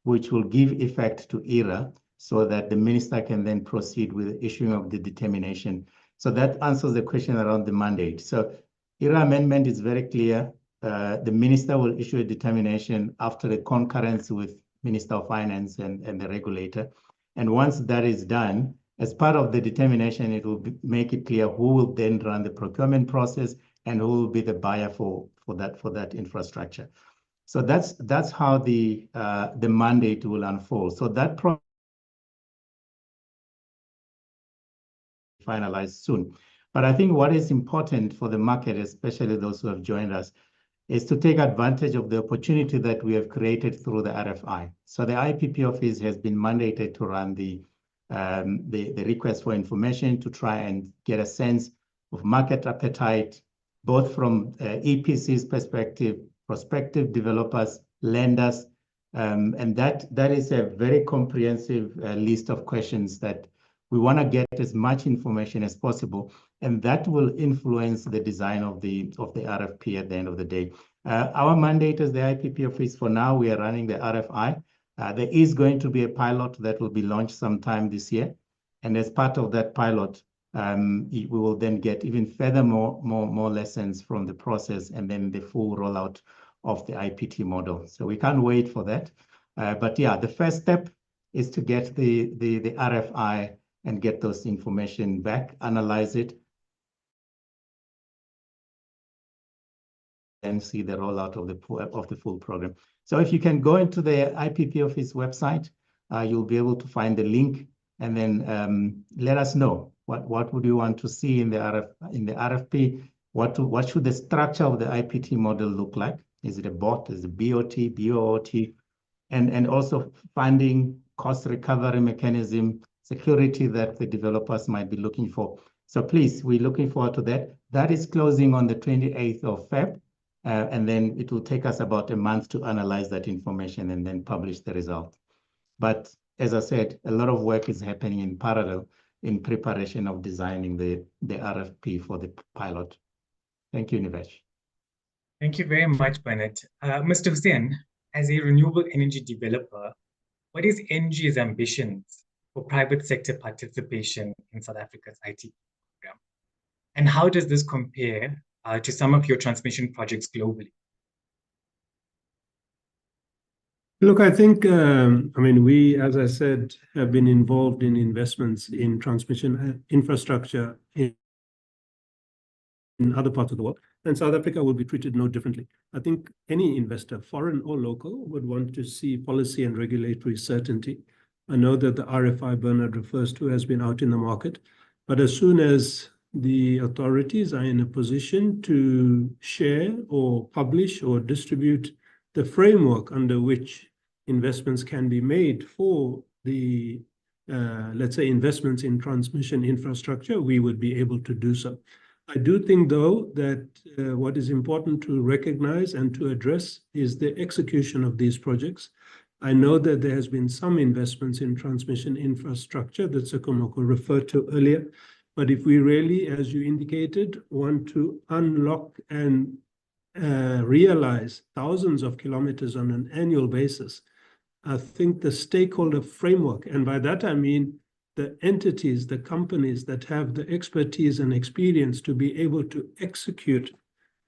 which will give effect to ERA. so that the minister can then proceed with the issuing of the determination. So that answers the question around the mandate. So IRA amendment is very clear. The minister will issue a determination after a concurrence with Minister of Finance and the regulator. And once that is done, as part of the determination, it will make it clear who will then run the procurement process and who will be the buyer for that infrastructure. So that's how the mandate will unfold. So that finalized soon. But I think what is important for the market, especially those who have joined us, is to take advantage of the opportunity that we have created through the RFI. So the IPP office has been mandated to run the request for information to try and get a sense of market appetite, both from EPC's perspective, prospective developers, lenders, and that is a very comprehensive list of questions that we want to get as much information as possible, and that will influence the design of the RFP at the end of the day. Our mandate as the IPP office, for now, we are running the RFI. There is going to be a pilot that will be launched sometime this year, and as part of that pilot, we will then get even further more lessons from the process, and then the full rollout of the IPT model. So we can't wait for that. But yeah, the first step is to get the RFI and get those information back, analyze it, and see the rollout of the full program. So if you can go into the IPP office website, you'll be able to find the link, and then let us know what would you want to see in the RFP. What should the structure of the IPT model look like? Is it a BOT? Is it BOT, BOOT? And also funding, cost recovery mechanism, security that the developers might be looking for. So please, we're looking forward to that. That is closing on the 28th of Feb, and then it will take us about a month to analyze that information and then publish the result. But as I said, a lot of work is happening in parallel in preparation of designing the RFP for the pilot. Thank you, Nivesh. Thank you very much, Bernard. Mr. Hussein, as a renewable energy developer, what is NG's ambitions for private sector participation in South Africa's IT program? And how does this compare to some of your transmission projects globally? Look, I think, we, as I said, have been involved in investments in transmission infrastructure in other parts of the world, and South Africa will be treated no differently. I think any investor, foreign or local, would want to see policy and regulatory certainty. I know that the RFI Bernard refers to has been out in the market, but as soon as the authorities are in a position to share or publish or distribute the framework under which investments can be made for the, let's say, investments in transmission infrastructure, we would be able to do so. I do think, though, that what is important to recognize and to address is the execution of these projects. I know that there has been some investments in transmission infrastructure that Sekomoko referred to earlier, but if we really, as you indicated, want to unlock and realize thousands of kilometers on an annual basis, I think the stakeholder framework, and by that I mean the entities, the companies that have the expertise and experience to be able to execute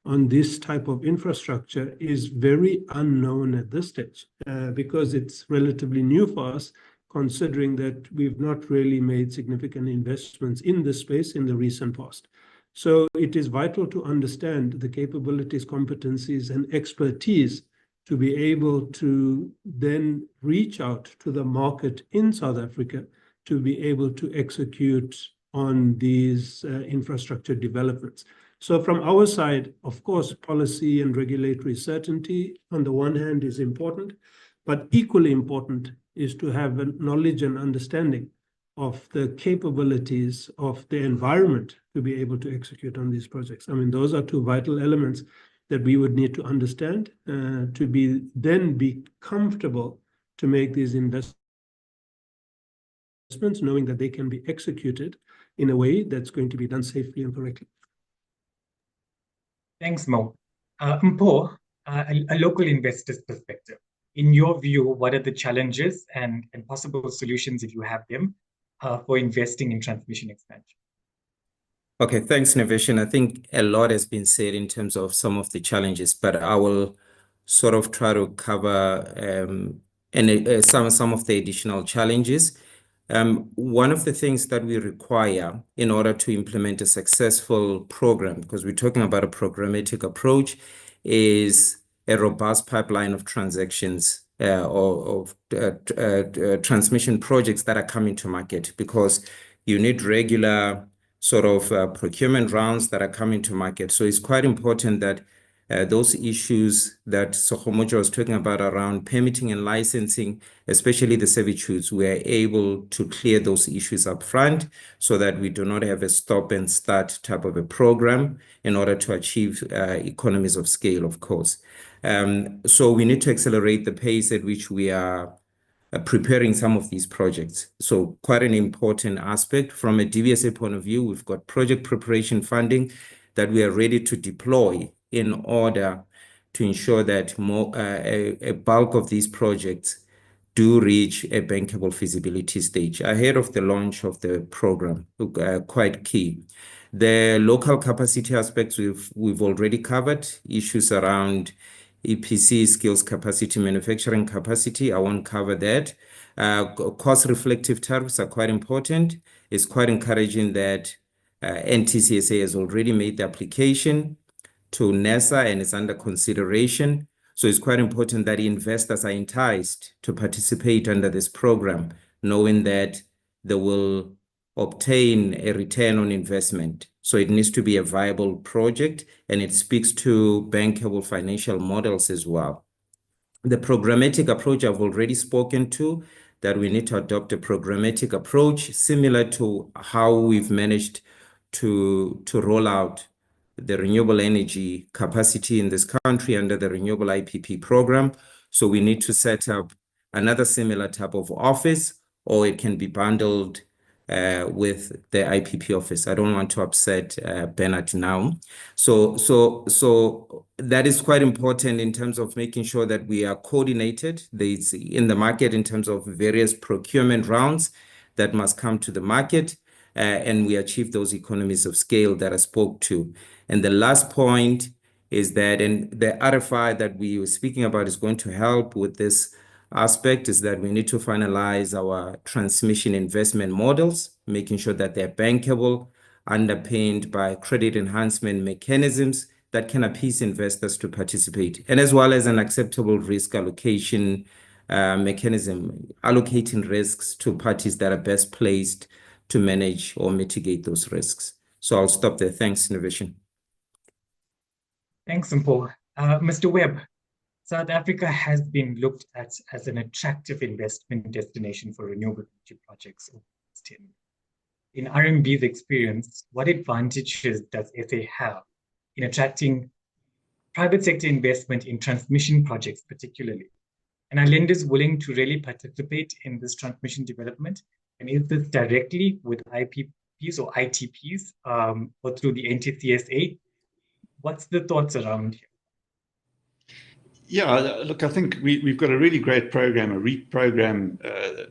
on this type of infrastructure, is very unknown at this stage, because it's relatively new for us, considering that we've not really made significant investments in this space in the recent past. So it is vital to understand the capabilities, competencies, and expertise to be able to then reach out to the market in South Africa to be able to execute on these infrastructure developments. So from our side, of course, policy and regulatory certainty on the one hand is important, but equally important is to have a knowledge and understanding of the capabilities of the environment to be able to execute on these projects. I mean, those are two vital elements that we would need to understand to be comfortable to make these investments, knowing that they can be executed in a way that's going to be done safely and correctly. Thanks, Mo. Mpho, a local investor's perspective. In your view, what are the challenges and possible solutions, if you have them, for investing in transmission expansion? Okay, thanks, Nevesh. I think a lot has been said in terms of some of the challenges, but I will sort of try to cover some of the additional challenges. One of the things that we require in order to implement a successful program, because we're talking about a programmatic approach, is a robust pipeline of transactions or of transmission projects that are coming to market, because you need regular sort of procurement rounds that are coming to market. So it's quite important that those issues that Sohomojo was talking about around permitting and licensing, especially the servitudes, we are able to clear those issues up front so that we do not have a stop and start type of a program in order to achieve economies of scale, of course. So we need to accelerate the pace at which we are preparing some of these projects. So quite an important aspect from a DVSA point of view. We've got project preparation funding that we are ready to deploy in order to ensure that a bulk of these projects do reach a bankable feasibility stage ahead of the launch of the program. Quite key. The local capacity aspects we've already covered, issues around EPC skills capacity, manufacturing capacity. I won't cover that. Cost reflective tariffs are quite important. It's quite encouraging that NTCSA has already made the application to NESA and is under consideration. So it's quite important that investors are enticed to participate under this program, knowing that they will obtain a return on investment. So it needs to be a viable project, and it speaks to bankable financial models as well. The programmatic approach I've already spoken to, that we need to adopt a programmatic approach similar to how we've managed to roll out the renewable energy capacity in this country under the Renewable IPP program. So we need to set up another similar type of office, or it can be bundled with the IPP office. I don't want to upset Bernard now. So that is quite important in terms of making sure that we are coordinated. There's in the market in terms of various procurement rounds that must come to the market, and we achieve those economies of scale that I spoke to. And the last point is that, and the RFI that we were speaking about is going to help with this aspect, is that we need to finalize our transmission investment models, making sure that they're bankable, underpinned by credit enhancement mechanisms that can appease investors to participate, and as well as an acceptable risk allocation mechanism, allocating risks to parties that are best placed to manage or mitigate those risks. So I'll stop there. Thanks, Nevesh. Thanks, Mpho. Mr. Webb, South Africa has been looked at as an attractive investment destination for renewable energy projects over the last 10 years. In RMB's experience, what advantages does SA have in attracting private sector investment in transmission projects particularly? And are lenders willing to really participate in this transmission development? And is this directly with IPPs or ITPs or through the NTCSA? What's the thoughts around here? Yeah, look, I think we've got a really great program, a REAP program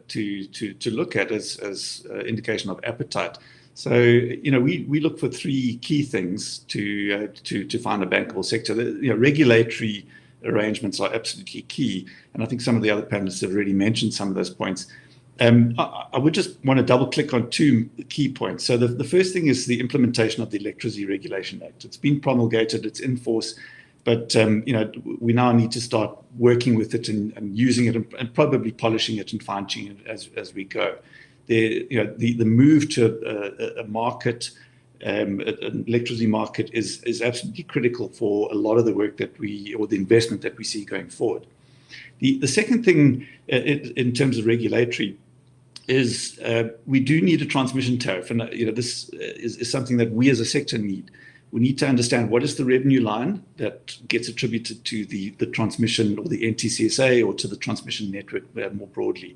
to look at as indication of appetite. So, we look for three key things to find a bankable sector. Regulatory arrangements are absolutely key, and I think some of the other panelists have already mentioned some of those points. I would just want to double click on two key points. So the first thing is the implementation of the Electricity Regulation Act. It's been promulgated, it's in force, but we now need to start working with it and using it and probably polishing it and fine-tuning it as we go. The move to a market, an electricity market is absolutely critical for a lot of the work or the investment that we see going forward. The second thing in terms of regulatory is we do need a transmission tariff, and this is something that we as a sector need. We need to understand what is the revenue line that gets attributed to the transmission or the NTCSA or to the transmission network more broadly.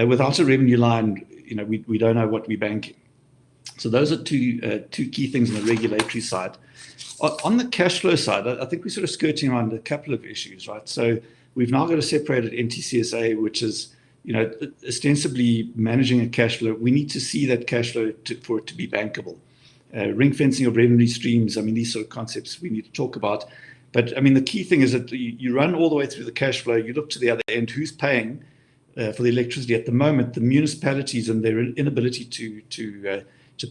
Without a revenue line, we don't know what we're banking. So those are two key things on the regulatory side. On the cash flow side, I think we're sort of skirting around a couple of issues, right? So We've now got a separated NTCSA, which is, ostensibly managing a cash flow. We need to see that cash flow for it to be bankable. Ring fencing of revenue streams, these sort of concepts we need to talk about. But the key thing is that you run all the way through the cash flow, you look to the other end, who's paying for the electricity at the moment? The municipalities and their inability to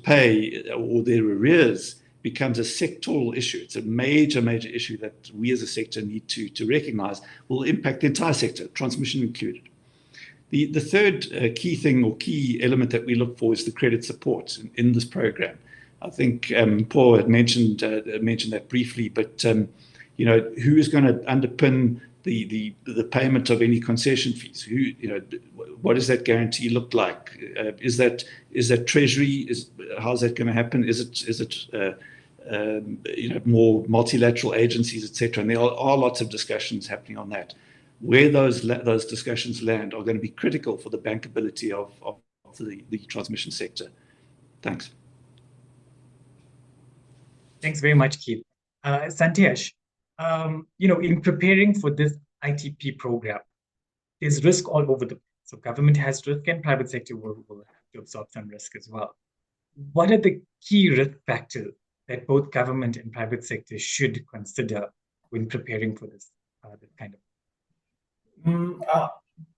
pay, or their arrears, becomes a sectoral issue. It's a major issue that we as a sector need to recognize will impact the entire sector, transmission included. The third key thing or key element that we look for is the credit support in this program. I think Paul had mentioned that briefly, but who is going to underpin the payment of any concession fees? What does that guarantee look like? Is that Treasury? How's that going to happen? Is it more multilateral agencies, etc.? And there are lots of discussions happening on that. Where those discussions land are going to be critical for the bankability of the transmission sector. Thanks. Thanks very much, Keith. Santiash, in preparing for this ITP program, there's risk all over the place. So government has risk and private sector will have to absorb some risk as well. What are the key risk factors that both government and private sector should consider when preparing for this kind of?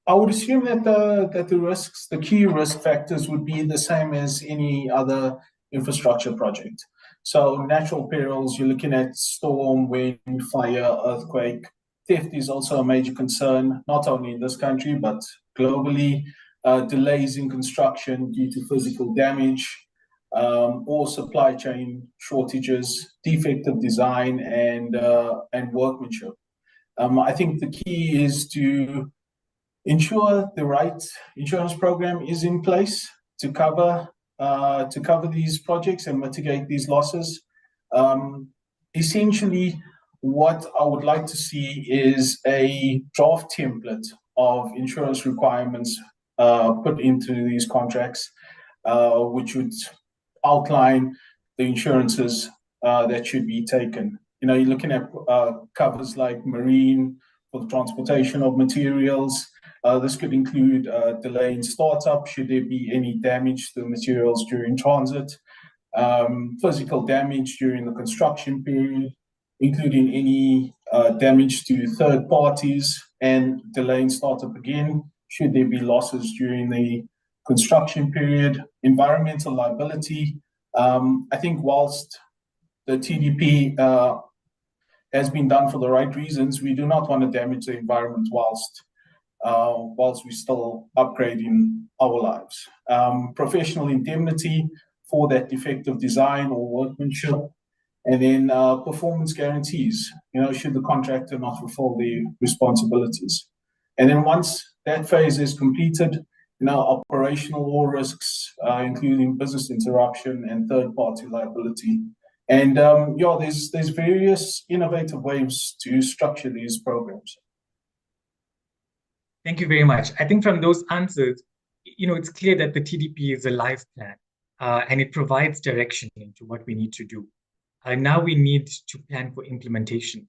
I would assume that the key risk factors would be the same as any other infrastructure project. So natural perils, you're looking at storm, wind, fire, earthquake. Theft is also a major concern, not only in this country, but globally. Delays in construction due to physical damage, or supply chain shortages, defective design, and workmanship. I think the key is to ensure the right insurance program is in place to cover these projects and mitigate these losses. Essentially, what I would like to see is a draft template of insurance requirements put into these contracts, which would outline the insurances that should be taken. You're looking at covers like marine for the transportation of materials. This could include delay in startup should there be any damage to the materials during transit, physical damage during the construction period, including any damage to third parties, and delay in startup again should there be losses during the construction period. Environmental liability. I think whilst the TDP has been done for the right reasons, we do not want to damage the environment whilst we're still upgrading our lives. Professional indemnity for that defective design or workmanship, and then performance guarantees, should the contractor not fulfill the responsibilities. And then once that phase is completed, operational all risks, including business interruption and third-party liability. And there's various innovative ways to structure these programs. Thank you very much. I think from those answers, it's clear that the TDP is a life plan, and it provides direction into what we need to do. Now we need to plan for implementation.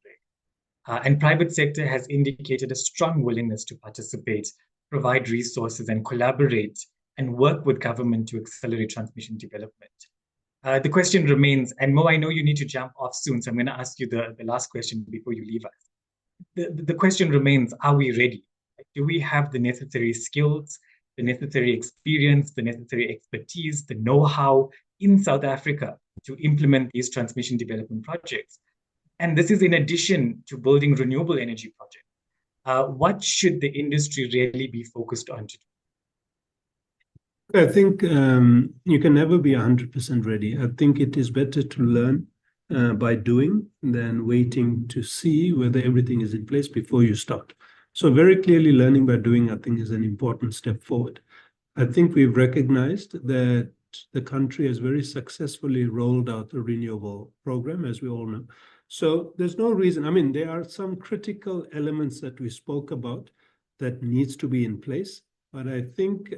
And private sector has indicated a strong willingness to participate, provide resources, and collaborate and work with government to accelerate transmission development. The question remains, and Mo, I know you need to jump off soon, so I'm going to ask you the last question before you leave us. The question remains, are we ready? Do we have the necessary skills, the necessary experience, the necessary expertise, the know-how in South Africa to implement these transmission development projects? And this is in addition to building renewable energy projects. What should the industry really be focused on to do? I think you can never be 100% ready. I think it is better to learn by doing than waiting to see whether everything is in place before you start. So very clearly learning by doing, I think, is an important step forward. I think we've recognized that the country has very successfully rolled out a renewable program, as we all know. So there's no reason. There are some critical elements that we spoke about that needs to be in place. But I think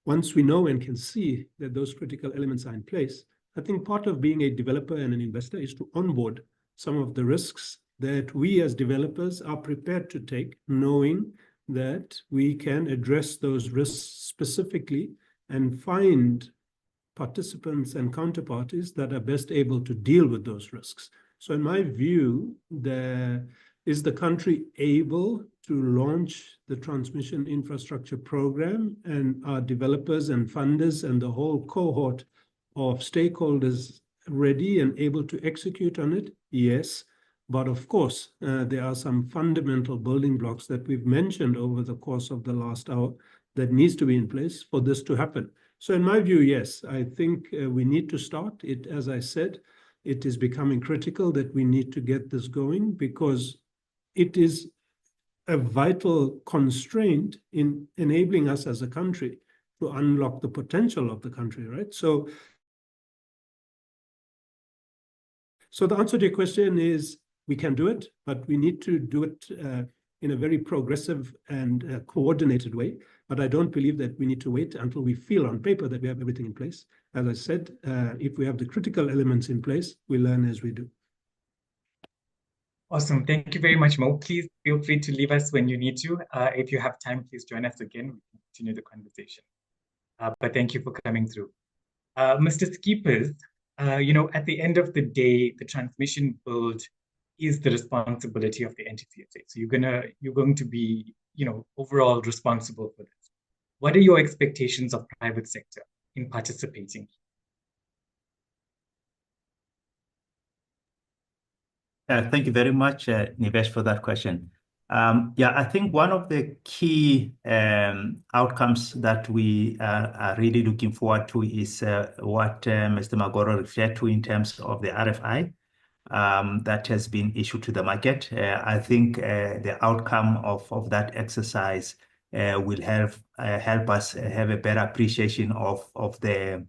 once we know and can see that those critical elements are in place, I think part of being a developer and an investor is to onboard some of the risks that we as developers are prepared to take, knowing that we can address those risks specifically and find participants and counterparties that are best able to deal with those risks. So in my view, is the country able to launch the transmission infrastructure program, and are developers and funders and the whole cohort of stakeholders ready and able to execute on it? Yes. But of course, there are some fundamental building blocks that we've mentioned over the course of the last hour that needs to be in place for this to happen. So in my view, yes, I think we need to start it. As I said, it is becoming critical that we need to get this going, because it is a vital constraint in enabling us as a country to unlock the potential of the country, right? So the answer to your question is we can do it, but we need to do it in a very progressive and coordinated way. But I don't believe that we need to wait until we feel on paper that we have everything in place. As I said, if we have the critical elements in place, we learn as we do. Awesome. Thank you very much, Mo. Please feel free to leave us when you need to. If you have time, please join us again. We can continue the conversation. But thank you for coming through. Mr. Skeepers, at the end of the day, the transmission build is the responsibility of the NTCSA. So you're going to be, overall responsible for this. What are your expectations of private sector in participating? Thank you very much, Nivesh, for that question. I think one of the key outcomes that we are really looking forward to is what Mr. Magoro referred to in terms of the RFI that has been issued to the market. I think the outcome of that exercise will help us have a better appreciation of the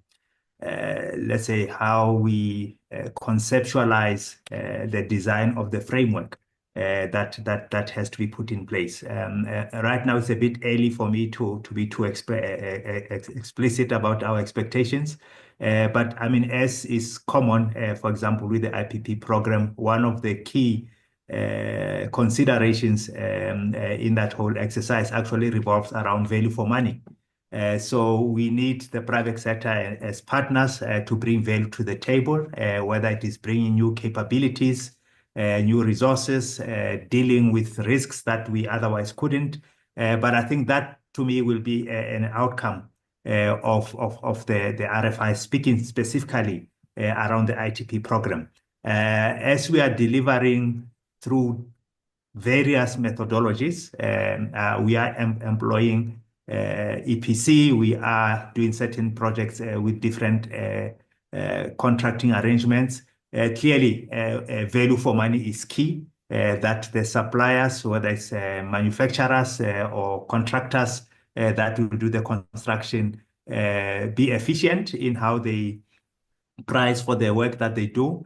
let's say how we conceptualize the design of the framework that has to be put in place. Right now, it's a bit early for me to be too explicit about our expectations. But I mean, as is common, for example, with the IPP program, one of the key considerations in that whole exercise actually revolves around value for money. So we need the private sector as partners to bring value to the table, whether it is bringing new capabilities, new resources, dealing with risks that we otherwise couldn't. But I think that, to me, will be an outcome of the RFI, speaking specifically around the ITP program. As we are delivering through various methodologies, we are employing EPC, we are doing certain projects with different contracting arrangements. Clearly, value for money is key, that the suppliers, whether it's manufacturers or contractors that will do the construction, be efficient in how they price for the work that they do,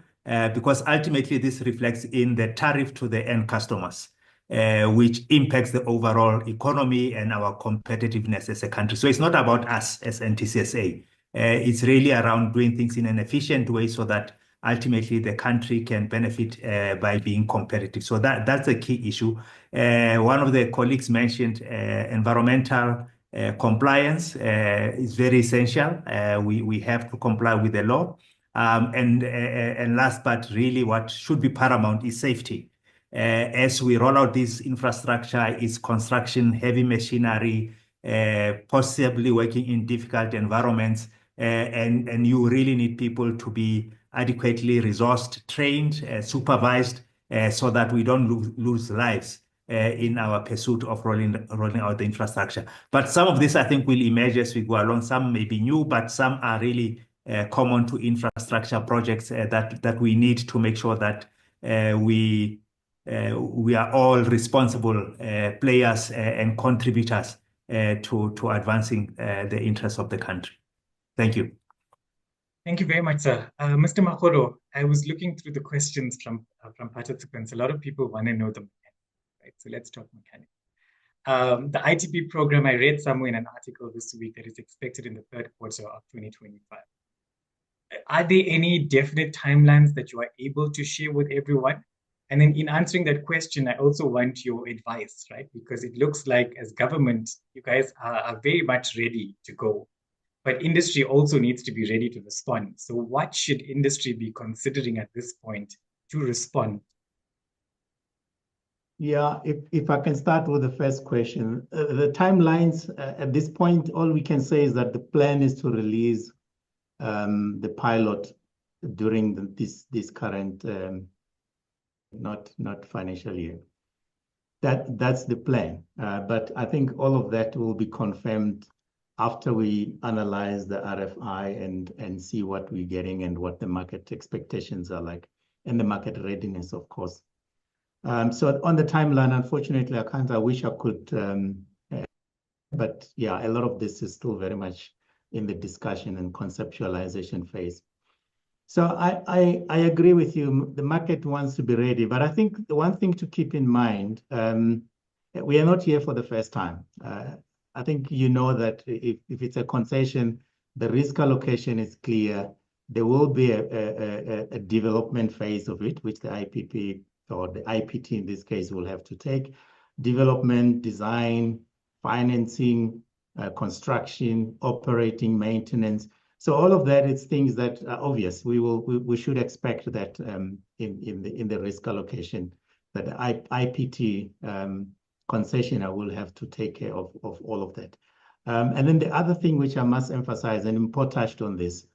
because ultimately this reflects in the tariff to the end customers, which impacts the overall economy and our competitiveness as a country. So it's not about us as NTCSA. It's really around doing things in an efficient way so that ultimately the country can benefit by being competitive. So that's a key issue. One of the colleagues mentioned environmental compliance is very essential. We have to comply with the law. And last, but really what should be paramount is safety. As we roll out this infrastructure, is construction, heavy machinery, possibly working in difficult environments, and you really need people to be adequately resourced, trained, supervised, so that we don't lose lives in our pursuit of rolling out the infrastructure. But some of this, I think, will emerge as we go along. Some may be new, but some are really common to infrastructure projects that we need to make sure that we are all responsible players and contributors to advancing the interests of the country. Thank you. Thank you very much, sir. Mr. Magoro, I was looking through the questions from participants. A lot of people want to know the mechanics, right? So let's talk mechanics. The ITP program, I read somewhere in an article this week that is expected in the third quarter of 2025. Are there any definite timelines that you are able to share with everyone? And then in answering that question, I also want your advice, right? Because it looks like as government, you guys are very much ready to go. But industry also needs to be ready to respond. So what should industry be considering at this point to respond? Yeah, if I can start with the first question. The timelines, at this point, all we can say is that the plan is to release the pilot during this current, not financial year. That's the plan. But I think all of that will be confirmed after we analyze the RFI and see what we're getting and what the market expectations are like, and the market readiness, of course. So on the timeline, unfortunately, I can't. I wish I could, but yeah, a lot of this is still very much in the discussion and conceptualization phase. So I agree with you. The market wants to be ready, but I think the one thing to keep in mind, we are not here for the first time. I think you know that if it's a concession, the risk allocation is clear. There will be a development phase of it, which the IPP or the IPT in this case will have to take. Development, design, financing, construction, operating, maintenance. So all of that is things that are obvious. We should expect that in the risk allocation, that the IPT concessionaire will have to take care of all of that. And then the other thing which I must emphasize, and Mpho touched on this,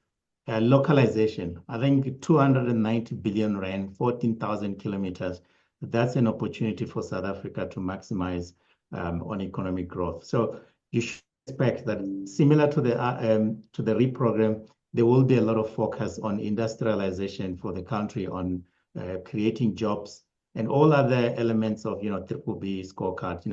localization. I think 290 billion rand, 14,000 kilometers. That's an opportunity for South Africa to maximize on economic growth. So you should expect that similar to the REAP program, there will be a lot of focus on industrialization for the country, on creating jobs and all other elements of, triple B scorecard,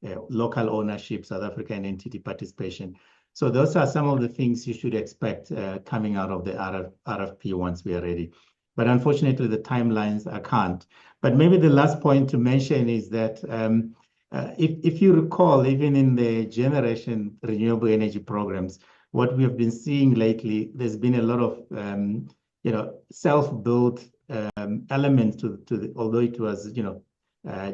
local ownership, South African entity participation. So those are some of the things you should expect coming out of the RFP once we are ready. But unfortunately, the timelines, I can't. But maybe the last point to mention is that if you recall, even in the generation renewable energy programs, what we have been seeing lately, there's been a lot of self-built elements to although it was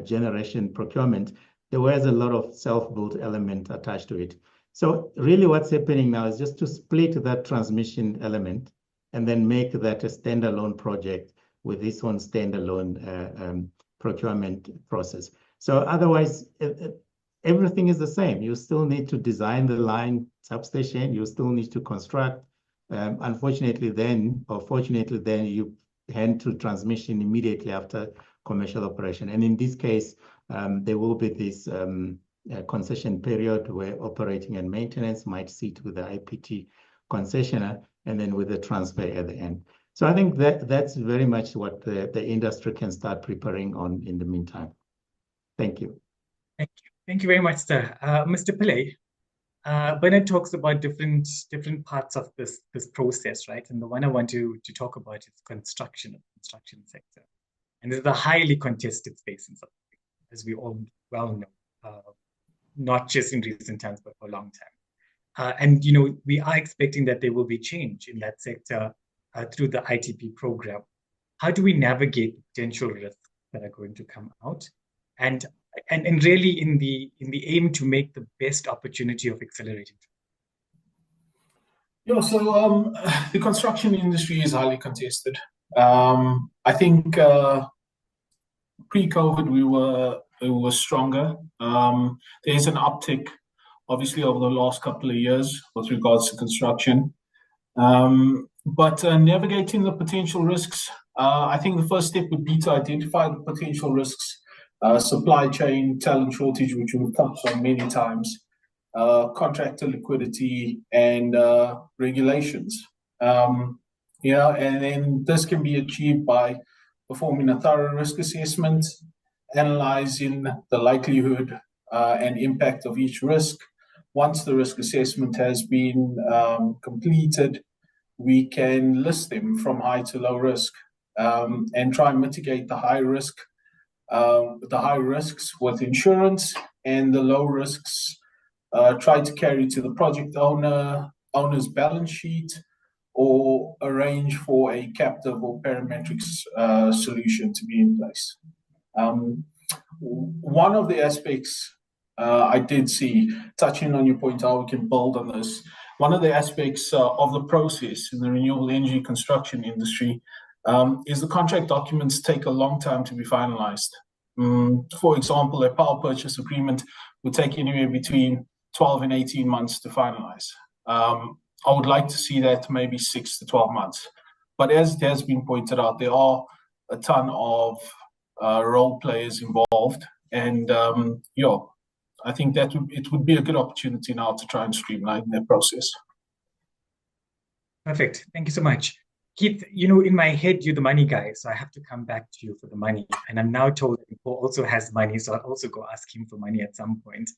generation procurement, there was a lot of self-built element attached to it. So really what's happening now is just to split that transmission element and then make that a standalone project with this one standalone procurement process. So otherwise, everything is the same. You still need to design the line substation. You still need to construct. Unfortunately, then, or fortunately, then you hand to transmission immediately after commercial operation. And in this case, there will be this concession period where operating and maintenance might sit with the IPT concessionaire and then with the transfer at the end. So I think that's very much what the industry can start preparing on in the meantime. Thank you. Thank you. Thank you very much, sir. Mr. Pillay, Bernard talks about different parts of this process, right? And the one I want to talk about is construction sector. And this is a highly contested space in South Africa, as we all well know, not just in recent times, but for a long time. And we are expecting that there will be change in that sector through the ITP program. How do we navigate potential risks that are going to come out? And really in the aim to make the best opportunity of accelerating. Yeah, so the construction industry is highly contested. I think pre-COVID we were stronger. There's an uptick, obviously, over the last couple of years with regards to construction. But navigating the potential risks, I think the first step would be to identify the potential risks. Supply chain, talent shortage, which we've touched on many times, contractor liquidity, and regulations. And then this can be achieved by performing a thorough risk assessment, analyzing the likelihood and impact of each risk. Once the risk assessment has been completed, we can list them from high to low risk and try and mitigate the high risks with insurance, and the low risks try to carry to the project owner's balance sheet or arrange for a captive or parametrics solution to be in place. One of the aspects I did see, touching on your point how we can build on this, one of the aspects of the process in the renewable energy construction industry is the contract documents take a long time to be finalized. For example, a power purchase agreement would take anywhere between 12 and 18 months to finalize. I would like to see that maybe 6 to 12 months. But as it has been pointed out, there are a ton of role players involved. And yeah, I think that it would be a good opportunity now to try and streamline that process. Perfect. Thank you so much. Keith, you know, in my head, you're the money guy, so I have to come back to you for the money. And I'm now told that Paul also has money, so I'll also go ask him for money at some point.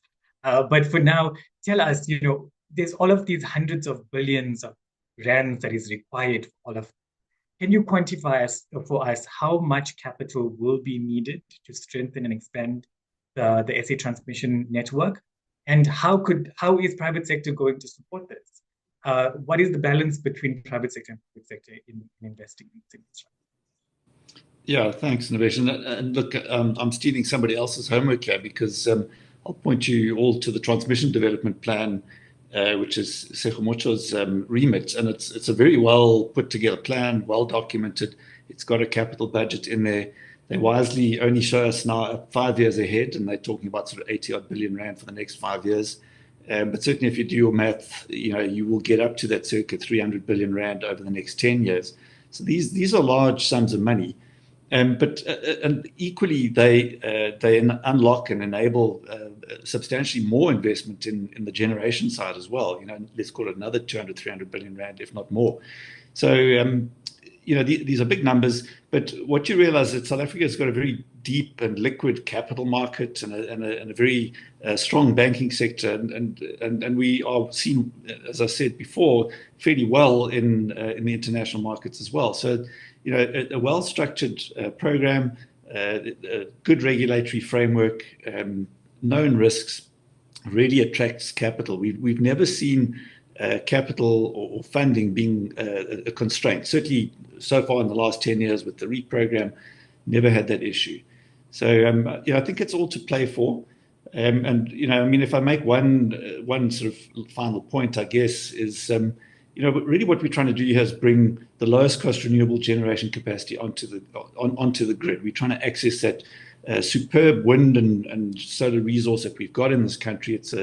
But for now, tell us, you know, there's all of these hundreds of billions of rands that is required for all of. Can you quantify for us how much capital will be needed to strengthen and expand the SA transmission network? And how is private sector going to support this? What is the balance between private sector and public sector in investing in this infrastructure? Yeah, thanks, Innovation. And look, I'm stealing somebody else's homework here because I'll point you all to the transmission development plan, which is Sekgomotsho's remit. And it's a very well put together plan, well documented. It's got a capital budget in there. They wisely only show us now 5 years ahead, and they're talking about sort of 80-odd billion rand for the next 5 years. But certainly if you do your math, you know, you will get up to that circa 300 billion rand over the next 10 years. So these are large sums of money. But equally, they unlock and enable substantially more investment in the generation side as well. You know, let's call it another 200, 300 billion rand, if not more. So, you know, these are big numbers. But what you realize is that South Africa has got a very deep and liquid capital market and a very strong banking sector, and we are seen, as I said before, fairly well in the international markets as well. So, you know, a well-structured program, a good regulatory framework, known risks, really attracts capital. We've never seen capital or funding being a constraint. Certainly, so far in the last 10 years with the REIT program, never had that issue. So, you know, I think it's all to play for. And you know, I mean, if I make one sort of final point, I guess is. You know, really what we're trying to do here is bring the lowest cost renewable generation capacity onto the grid. We're trying to access that superb wind and solar resource that we've got in this country. It's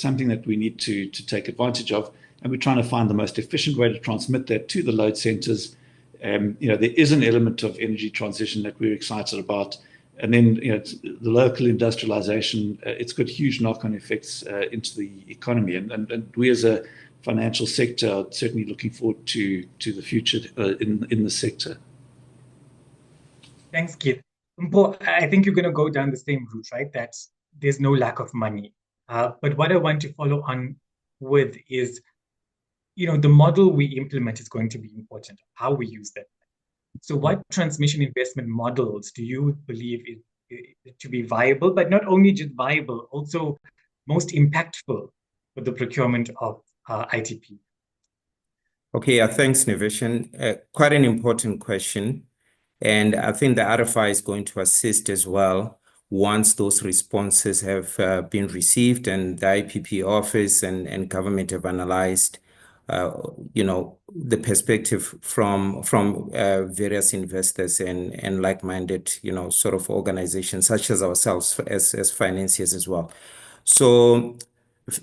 something that we need to take advantage of, and we're trying to find the most efficient way to transmit that to the load centers. You know, there is an element of energy transition that we're excited about, and then you know, the local industrialization. It's got huge knock-on effects into the economy, and we as a financial sector are certainly looking forward to the future in the sector. Thanks, Keith. I think you're going to go down the same route, right? That there's no lack of money. But what I want to follow on with is, you know, the model we implement is going to be important, how we use that. So what transmission investment models do you believe is to be viable, but not only just viable, also most impactful for the procurement of ITP? Okay, thanks, Nivishan. Quite an important question. And I think the RFI is going to assist as well once those responses have been received and the IPP office and government have analyzed, you know, the perspective from various investors and like-minded, you know, sort of organizations such as ourselves as financiers as well. So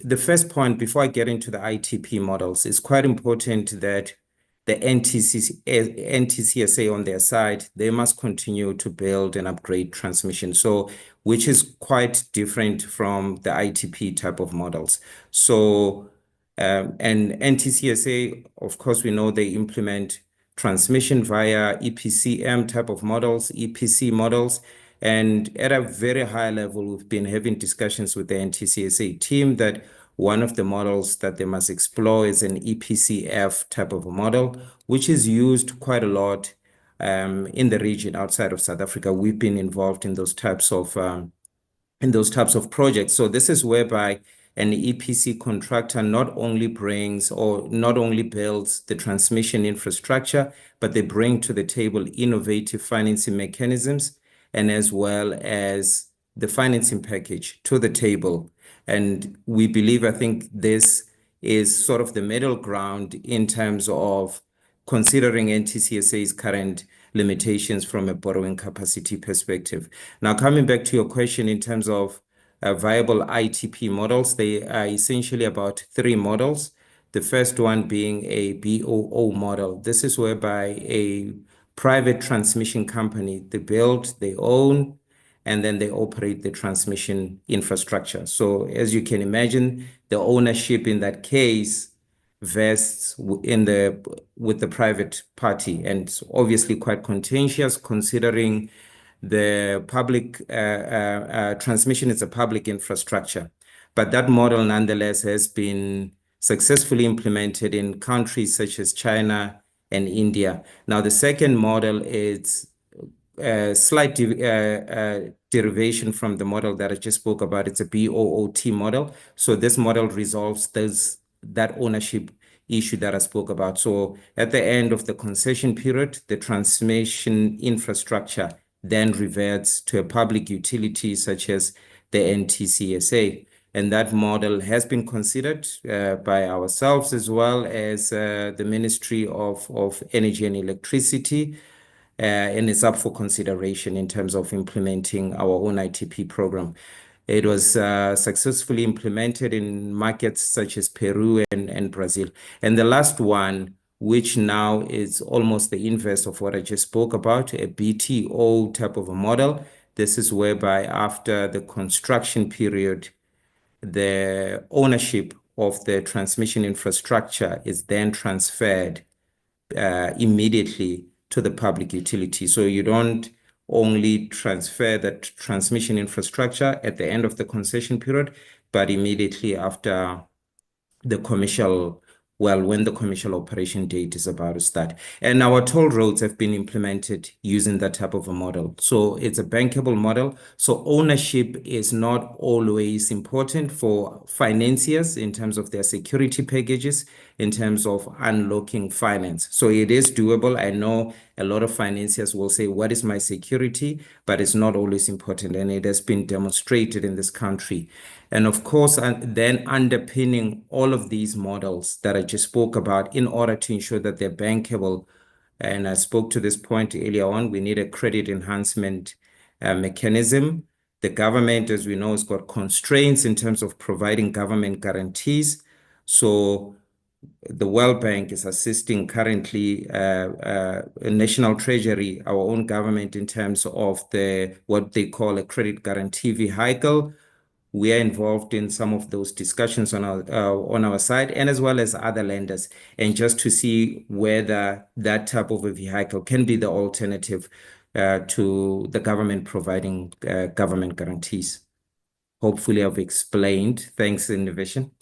the first point, before I get into the ITP models, it's quite important that the NTCSA on their side, they must continue to build and upgrade transmission. So, which is quite different from the ITP type of models. So, and NTCSA, of course, we know they implement transmission via EPCM type of models, EPC models. And at a very high level, we've been having discussions with the NTCSA team that one of the models that they must explore is an EPCF type of a model, which is used quite a lot in the region outside of South Africa. We've been involved in those types of projects. So this is whereby an EPC contractor not only builds the transmission infrastructure, but they bring to the table innovative financing mechanisms and as well as the financing package to the table. And we believe, I think this is sort of the middle ground in terms of considering NTCSA's current limitations from a borrowing capacity perspective. Now, coming back to your question in terms of viable ITP models, they are essentially about 3 models. The first one being a BOO model. This is whereby a private transmission company, they build, they own, and then they operate the transmission infrastructure. So as you can imagine, the ownership in that case vests with the private party, and obviously quite contentious considering the public transmission is a public infrastructure. But that model nonetheless has been successfully implemented in countries such as China and India. Now, the second model is a slight derivation from the model that I just spoke about. It's a BOOT model. So this model resolves that ownership issue that I spoke about. So at the end of the concession period, the transmission infrastructure then reverts to a public utility such as the NTCSA. And that model has been considered by ourselves as well as the Ministry of Energy and Electricity, and it's up for consideration in terms of implementing our own ITP program. It was successfully implemented in markets such as Peru and Brazil. And the last one, which now is almost the inverse of what I just spoke about, a BTO type of a model. This is whereby after the construction period, the ownership of the transmission infrastructure is then transferred immediately to the public utility. So you don't only transfer that transmission infrastructure at the end of the concession period, but immediately after the commercial, when the commercial operation date is about to start. And our toll roads have been implemented using that type of a model. So it's a bankable model. So ownership is not always important for financiers in terms of their security packages, in terms of unlocking finance. So it is doable. I know a lot of financiers will say, what is my security? But it's not always important. And it has been demonstrated in this country. And of course, then underpinning all of these models that I just spoke about in order to ensure that they're bankable. And I spoke to this point earlier on, we need a credit enhancement mechanism. The government, as we know, has got constraints in terms of providing government guarantees. So the World Bank is assisting currently National Treasury, our own government, in terms of what they call a credit guarantee vehicle. We are involved in some of those discussions on our side, and as well as other lenders, and just to see whether that type of a vehicle can be the alternative to the government providing government guarantees. Hopefully, I've explained. Thanks, Innovation.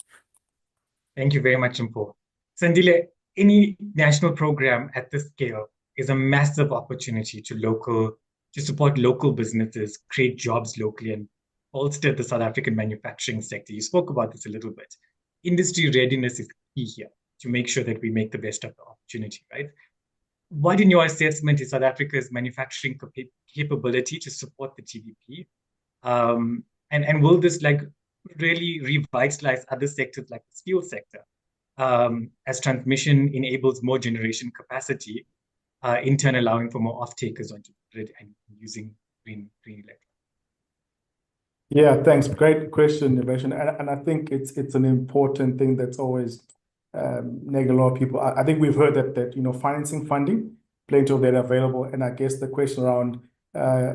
Thank you very much, Mpo. Sandile, any national program at this scale is a massive opportunity to support local businesses, create jobs locally, and bolster the South African manufacturing sector. You spoke about this a little bit. Industry readiness is key here to make sure that we make the best of the opportunity, right? What, in your assessment, is South Africa's manufacturing capability to support the TVP? And will this really revitalize other sectors like the steel sector as transmission enables more generation capacity, in turn allowing for more off-takers onto the grid and using green electricity? Yeah, thanks. Great question, Innovation. And I think it's an important thing that's always nagging a lot of people. I think we've heard that financing funding, plenty of that available. And I guess the question around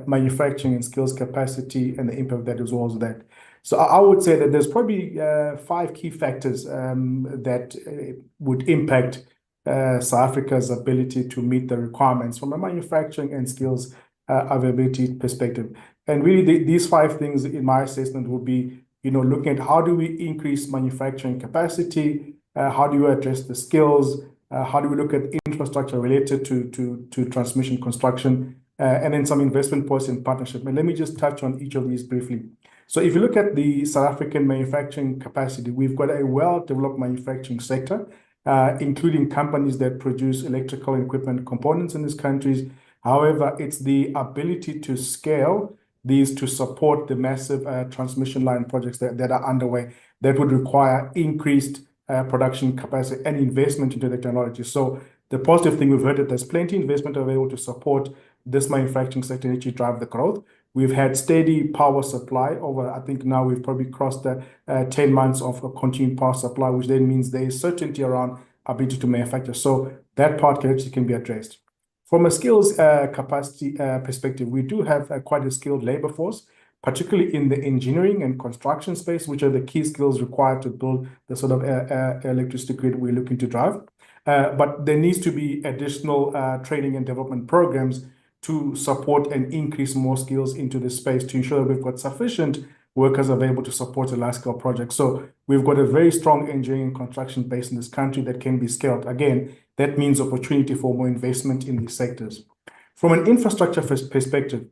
manufacturing and skills capacity and the impact that is also that. So I would say that there's probably 5 key factors that would impact South Africa's ability to meet the requirements from a manufacturing and skills availability perspective. And really, these 5 things, in my assessment, would be, looking at how do we increase manufacturing capacity, how do you address the skills, how do we look at infrastructure related to transmission construction, and then some investment policy and partnership. And let me just touch on each of these briefly. So if you look at the South African manufacturing capacity, we've got a well-developed manufacturing sector, including companies that produce electrical equipment components in these countries. However, it's the ability to scale these to support the massive transmission line projects that are underway that would require increased production capacity and investment into the technology. So the positive thing we've heard that there's plenty of investment available to support this manufacturing sector and actually drive the growth. We've had steady power supply over, I think now we've probably crossed the 10 months of continued power supply, which then means there is certainty around ability to manufacture. So that part can be addressed. From a skills capacity perspective, we do have quite a skilled labor force, particularly in the engineering and construction space, which are the key skills required to build the sort of electricity grid we're looking to drive. But there needs to be additional training and development programs to support and increase more skills into this space to ensure that we've got sufficient workers available to support a large-scale project. So we've got a very strong engineering and construction base in this country that can be scaled. Again, that means opportunity for more investment in these sectors. From an infrastructure perspective,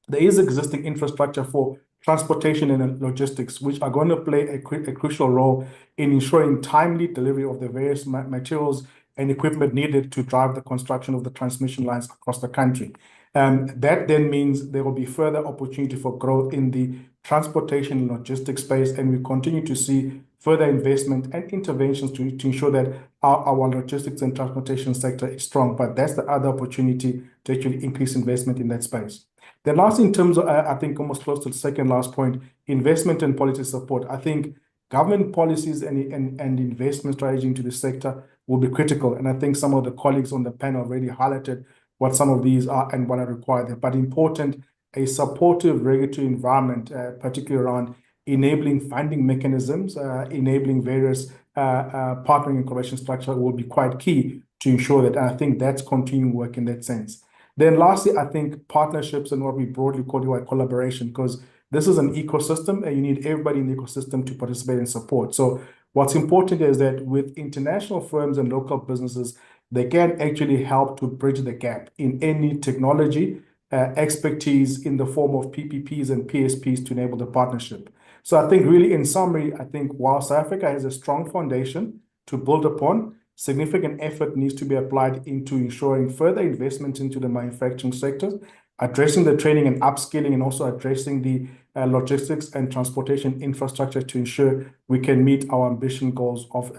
there is existing infrastructure for transportation and logistics, which are going to play a crucial role in ensuring timely delivery of the various materials and equipment needed to drive the construction of the transmission lines across the country. That then means there will be further opportunity for growth in the transportation and logistics space, and we continue to see further investment and interventions to ensure that our logistics and transportation sector is strong. But that's the other opportunity to actually increase investment in that space. Then last, in terms of, I think almost close to the second last point, investment and policy support. I think government policies and investment strategy into the sector will be critical. And I think some of the colleagues on the panel already highlighted what some of these are and what are required. But important, a supportive regulatory environment, particularly around enabling funding mechanisms, enabling various partnering and collaboration structure will be quite key to ensure that. And I think that's continuing work in that sense. Then lastly, I think partnerships and what we broadly call collaboration, because this is an ecosystem and you need everybody in the ecosystem to participate and support. So what's important is that with international firms and local businesses, they can actually help to bridge the gap in any technology expertise in the form of PPPs and PSPs to enable the partnership. So I think really in summary, I think while South Africa has a strong foundation to build upon, significant effort needs to be applied into ensuring further investment into the manufacturing sector, addressing the training and upskilling, and also addressing the logistics and transportation infrastructure to ensure we can meet our ambition goals of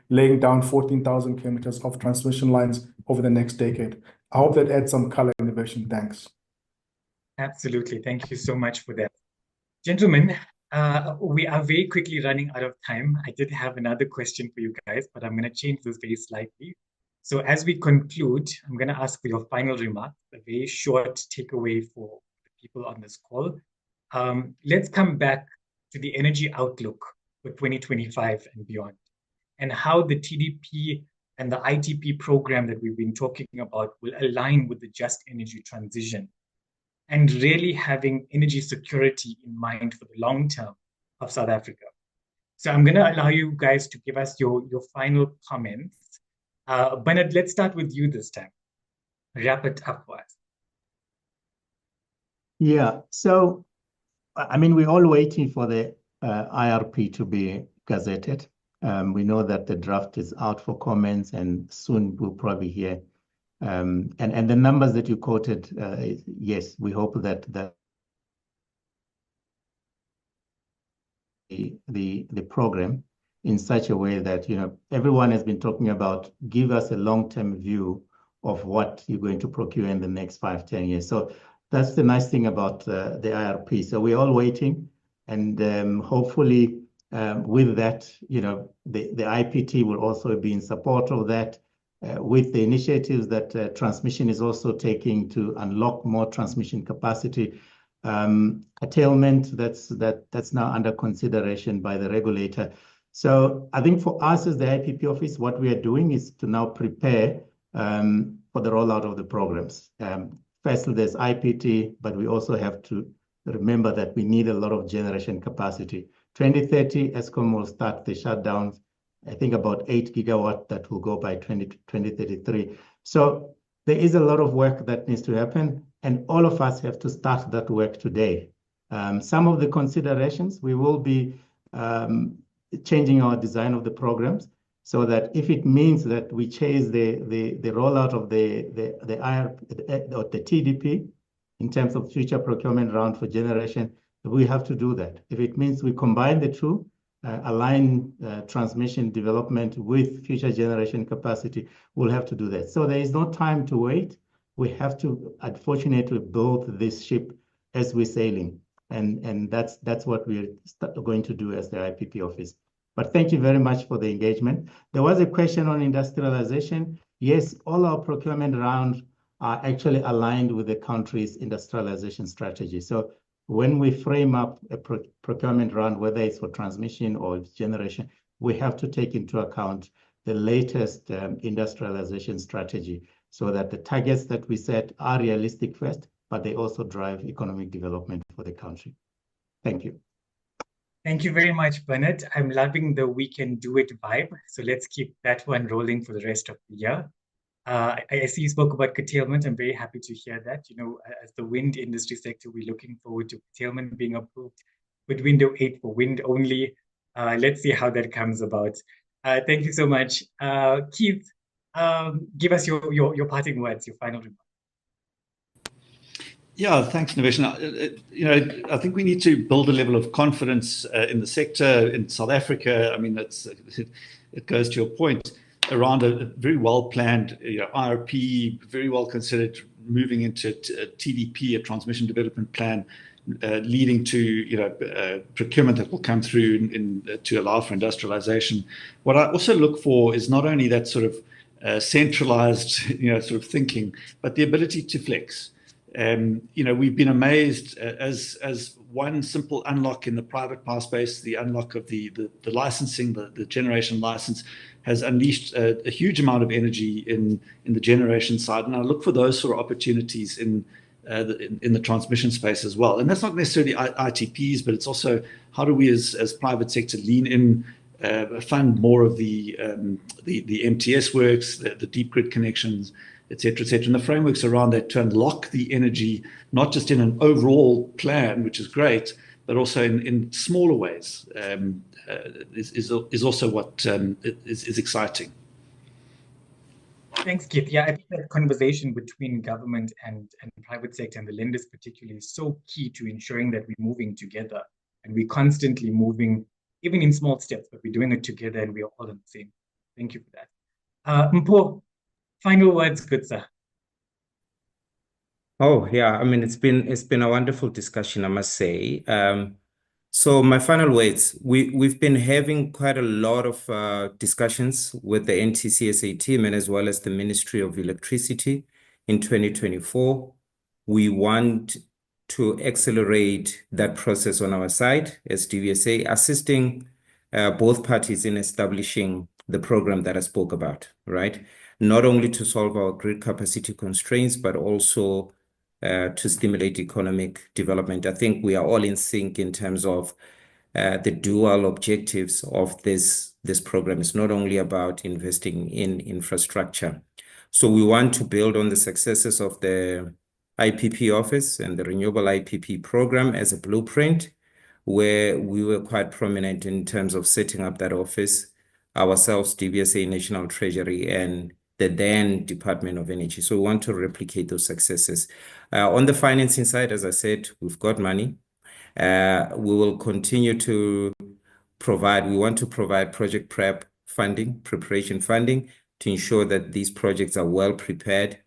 laying down 14,000 kilometers of transmission lines over the next decade. I hope that adds some color innovation. Thanks. Absolutely. Thank you so much for that. Gentlemen, we are very quickly running out of time. I did have another question for you guys, but I'm going to change this very slightly. So as we conclude, I'm going to ask for your final remarks, a very short takeaway for the people on this call. Let's come back to the energy outlook for 2025 and beyond, and how the TDP and the ITP program that we've been talking about will align with the just energy transition, and really having energy security in mind for the long term of South Africa. So I'm going to allow you guys to give us your final comments. Bernard, let's start with you this time. Wrap it up for us. Yeah, so, I mean, we're all waiting for the IRP to be gazetted. We know that the draft is out for comments and soon we'll probably hear. And the numbers that you quoted, yes, we hope that the program in such a way that, everyone has been talking about, give us a long-term view of what you're going to procure in the next 5-10 years. So that's the nice thing about the IRP. So we're all waiting, and hopefully with that, the IPT will also be in support of that. With the initiatives that transmission is also taking to unlock more transmission capacity, curtailment that's now under consideration by the regulator. So I think for us as the IPP office, what we are doing is to now prepare for the rollout of the programs. Firstly, there's IPT, but we also have to remember that we need a lot of generation capacity. 2030, Eskom will start the shutdowns. I think about 8 gigawatt that will go by 2033. So there is a lot of work that needs to happen, and all of us have to start that work today. Some of the considerations, we will be changing our design of the programs so that if it means that we chase the rollout of the TDP in terms of future procurement round for generation, we have to do that. If it means we combine the two, align transmission development with future generation capacity, we'll have to do that. So there is no time to wait. We have to, unfortunately, build this ship as we're sailing. And that's what we're going to do as the IPP office. But thank you very much for the engagement. There was a question on industrialization. Yes, all our procurement rounds are actually aligned with the country's industrialization strategy. So when we frame up a procurement round, whether it's for transmission or generation, we have to take into account the latest industrialization strategy so that the targets that we set are realistic first, but they also drive economic development for the country. Thank you. Thank you very much, Bernard. I'm loving the "we can do it" vibe. So let's keep that one rolling for the rest of the year. I see you spoke about curtailment. I'm very happy to hear that. You know, as the wind industry sector, we're looking forward to curtailment being approved with window 8 for wind only. Let's see how that comes about. Thank you so much. Keith, give us your parting words, your final remarks. Yeah, thanks, Niveshan. I think we need to build a level of confidence in the sector in South Africa. I mean, it goes to your point around a very well-planned IRP, very well considered, moving into a TDP, a transmission development plan, leading to procurement that will come through to allow for industrialization. What I also look for is not only that sort of centralized sort of thinking, but the ability to flex. We've been amazed as one simple unlock in the private power space, the unlock of the licensing, the generation license, has unleashed a huge amount of energy in the generation side. And I look for those sort of opportunities in the transmission space as well. And that's not necessarily ITPs, but it's also how do we as private sector lean in, fund more of the MTS works, the deep grid connections, et cetera, and the frameworks around that to unlock the energy, not just in an overall plan, which is great, but also in smaller ways, is also what is exciting. Thanks, Keith. Yeah, I think that conversation between government and private sector and the lenders particularly is so key to ensuring that we're moving together and we're constantly moving, even in small steps, but we're doing it together and we're all in the same. Thank you for that. Mpho, final words, good sir. Oh yeah, I mean it's been a wonderful discussion, I must say. So my final words, we've been having quite a lot of discussions with the NTCSA team and as well as the Ministry of Electricity in 2024. We want to accelerate that process on our side as DVSA, assisting both parties in establishing the program that I spoke about, right? Not only to solve our grid capacity constraints, but also to stimulate economic development. I think we are all in sync in terms of the dual objectives of this program. It's not only about investing in infrastructure. So we want to build on the successes of the IPP office and the renewable IPP program as a blueprint, where we were quite prominent in terms of setting up that office ourselves, DVSA, National Treasury, and the then Department of Energy. So we want to replicate those successes. On the financing side, as I said, we've got money. We will continue to provide, we want to provide project preparation funding to ensure that these projects are well prepared.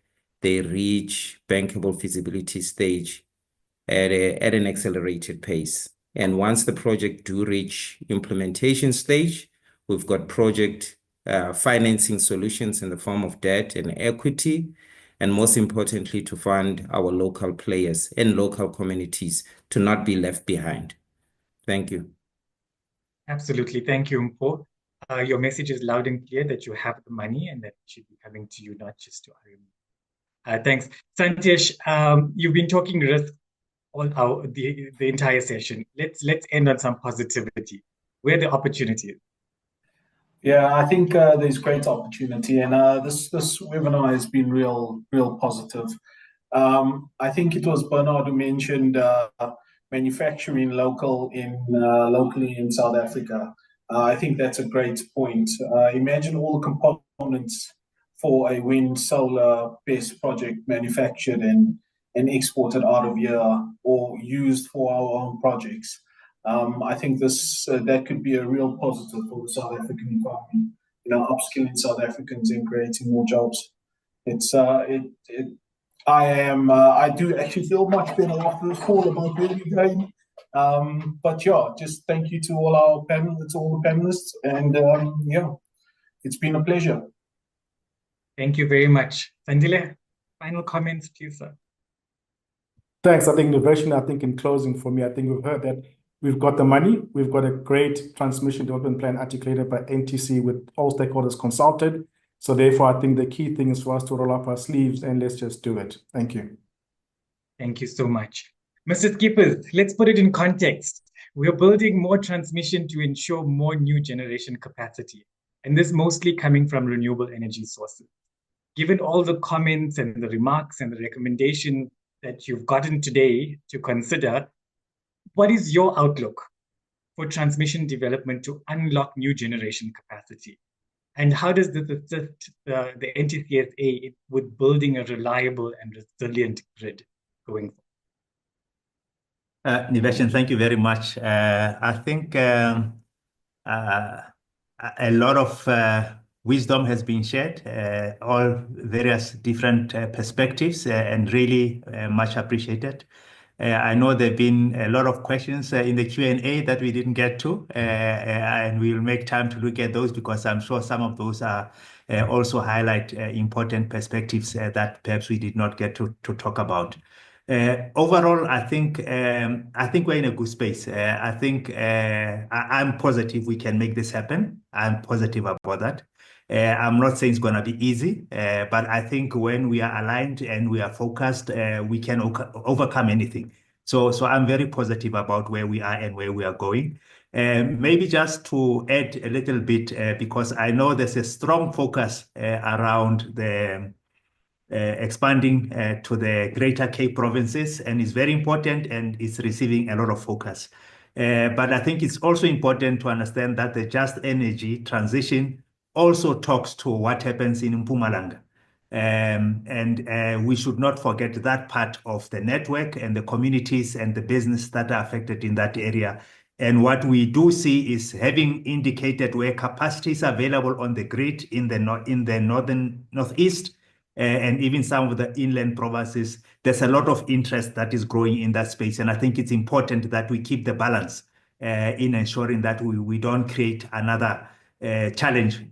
They reach bankable feasibility stage at an accelerated pace. And once the project do reach implementation stage, we've got project financing solutions in the form of debt and equity, and most importantly, to fund our local players and local communities to not be left behind. Thank you. Absolutely. Thank you, Mpho. Your message is loud and clear that you have the money and that it should be coming to you, not just to RME. Thanks. Santesh, you've been talking risk all the entire session. Let's end on some positivity. Where are the opportunities? Yeah, I think there's great opportunity, and this webinar has been real positive. I think it was Bernard who mentioned manufacturing locally in South Africa. I think that's a great point. Imagine all the components for a wind solar-based project manufactured and exported out of here or used for our own projects. I think that could be a real positive for the South African economy. Upskilling South Africans and creating more jobs. I do actually feel much better after this call about where we're going. But yeah, just thank you to all the panelists, and yeah, it's been a pleasure. Thank you very much. Sandile, final comments, please, sir. Thanks. I think in closing for me, I think we've heard that we've got the money, we've got a great transmission development plan articulated by NTC with all stakeholders consulted. So therefore, I think the key thing is for us to roll up our sleeves and let's just do it. Thank you. Thank you so much. Mr. Skippers, let's put it in context. We are building more transmission to ensure more new generation capacity, and this mostly coming from renewable energy sources. Given all the comments and the remarks and the recommendation that you've gotten today to consider, what is your outlook for transmission development to unlock new generation capacity? And how does this assist the NTCSA with building a reliable and resilient grid going forward? Niveshan, thank you very much. I think a lot of wisdom has been shared, all various different perspectives, and really much appreciated. I know there have been a lot of questions in the Q&A that we didn't get to, and we'll make time to look at those because I'm sure some of those are also highlight important perspectives that perhaps we did not get to talk about. Overall, I think we're in a good space. I think I'm positive we can make this happen. I'm positive about that. I'm not saying it's going to be easy, but I think when we are aligned and we are focused, we can overcome anything. So I'm very positive about where we are and where we are going. Maybe just to add a little bit, because I know there's a strong focus around the expanding to the Greater Cape provinces, and it's very important and it's receiving a lot of focus. But I think it's also important to understand that the just energy transition also talks to what happens in Mpumalanga. And we should not forget that part of the network and the communities and the business that are affected in that area. And what we do see is having indicated where capacity is available on the grid in the northeast, and even some of the inland provinces, there's a lot of interest that is growing in that space. And I think it's important that we keep the balance in ensuring that we don't create another challenge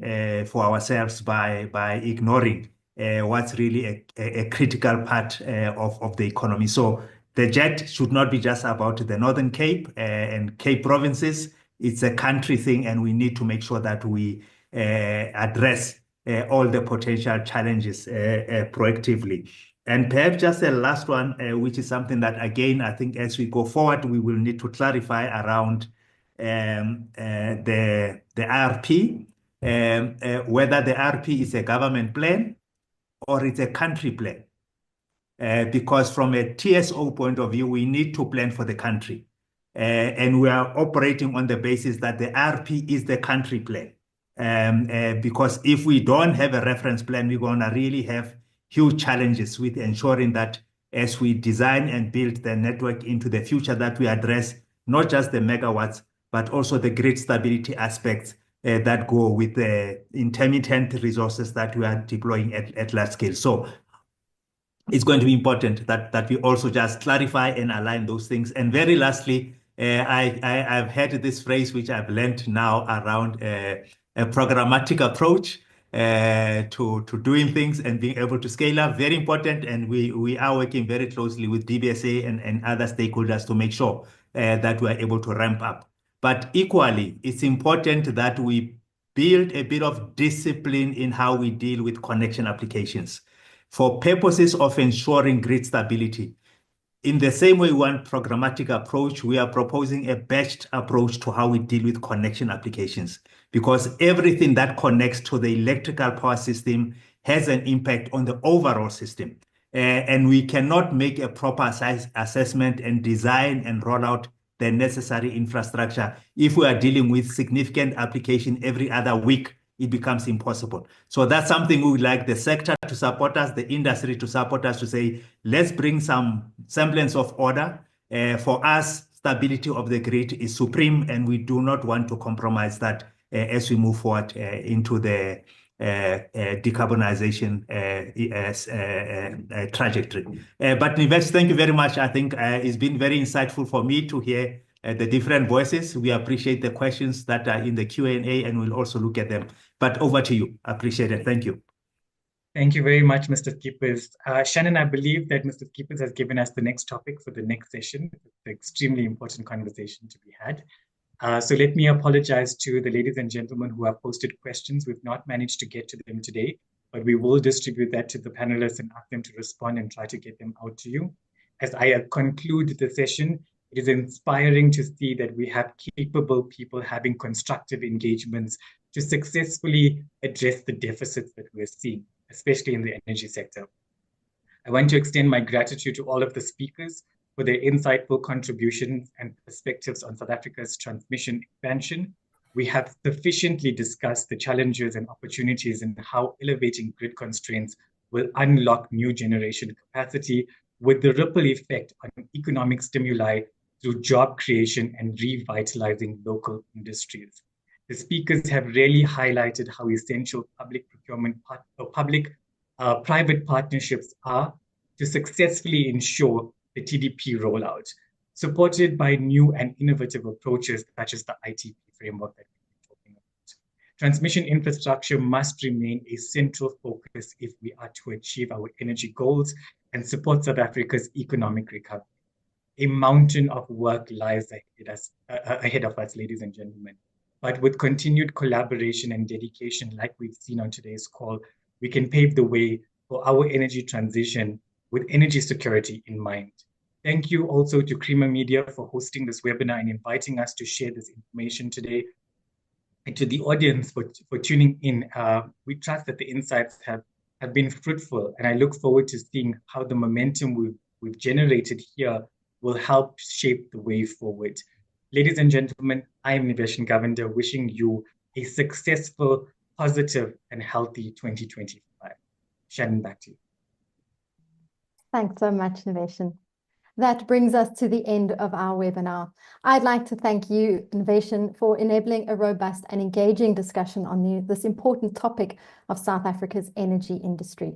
for ourselves by ignoring what's really a critical part of the economy. So the jet should not be just about the Northern Cape and Cape provinces. It's a country thing, and we need to make sure that we address all the potential challenges proactively. And perhaps just a last one, which is something that, again, I think as we go forward, we will need to clarify around the IRP, whether the IRP is a government plan or it's a country plan. Because from a TSO point of view, we need to plan for the country. And we are operating on the basis that the IRP is the country plan. Because if we don't have a reference plan, we're going to really have huge challenges with ensuring that as we design and build the network into the future, that we address not just the megawatts, but also the grid stability aspects that go with the intermittent resources that we are deploying at large scale. So it's going to be important that we also just clarify and align those things. And very lastly, I've heard this phrase, which I've learned now around a programmatic approach to doing things and being able to scale up. Very important. And we are working very closely with DBSA and other stakeholders to make sure that we are able to ramp up. But equally, it's important that we build a bit of discipline in how we deal with connection applications for purposes of ensuring grid stability. In the same way we want programmatic approach, we are proposing a batched approach to how we deal with connection applications, because everything that connects to the electrical power system has an impact on the overall system. and we cannot make a proper assessment and design and roll out the necessary infrastructure. If we are dealing with significant application every other week, it becomes impossible. So that's something we would like the sector to support us, the industry to support us, to say, let's bring some semblance of order. For us, stability of the grid is supreme, and we do not want to compromise that as we move forward into the decarbonization trajectory. But Nivesh, thank you very much. I think it's been very insightful for me to hear the different voices. We appreciate the questions that are in the Q&A, and we'll also look at them. But over to you. Appreciate it. Thank you. Thank you very much, Mr. Skeepers. Shannon, I believe that Mr. Skeepers has given us the next topic for the next session. It's an extremely important conversation to be had. So let me apologize to the ladies and gentlemen who have posted questions. We've not managed to get to them today, but we will distribute that to the panelists and ask them to respond and try to get them out to you. As I conclude the session, it is inspiring to see that we have capable people having constructive engagements to successfully address the deficits that we're seeing, especially in the energy sector. I want to extend my gratitude to all of the speakers for their insightful contributions and perspectives on South Africa's transmission expansion. We have sufficiently discussed the challenges and opportunities and how elevating grid constraints will unlock new generation capacity with the ripple effect on economic stimuli through job creation and revitalizing local industries. The speakers have really highlighted how essential public procurement or private partnerships are to successfully ensure the TDP rollout, supported by new and innovative approaches such as the ITP framework that we've been talking about. Transmission infrastructure must remain a central focus if we are to achieve our energy goals and support South Africa's economic recovery. A mountain of work lies ahead of us, ladies and gentlemen. But with continued collaboration and dedication, like we've seen on today's call, we can pave the way for our energy transition with energy security in mind. Thank you also to Creamer Media for hosting this webinar and inviting us to share this information today. And to the audience for tuning in. We trust that the insights have been fruitful, and I look forward to seeing how the momentum we've generated here will help shape the way forward. Ladies and gentlemen, I am Nivesh Govender, wishing you a successful, positive, and healthy 2025. Shannon, back to you. Thanks so much, Nivesh. That brings us to the end of our webinar. I'd like to thank you, Nivesh, for enabling a robust and engaging discussion on this important topic of South Africa's energy industry.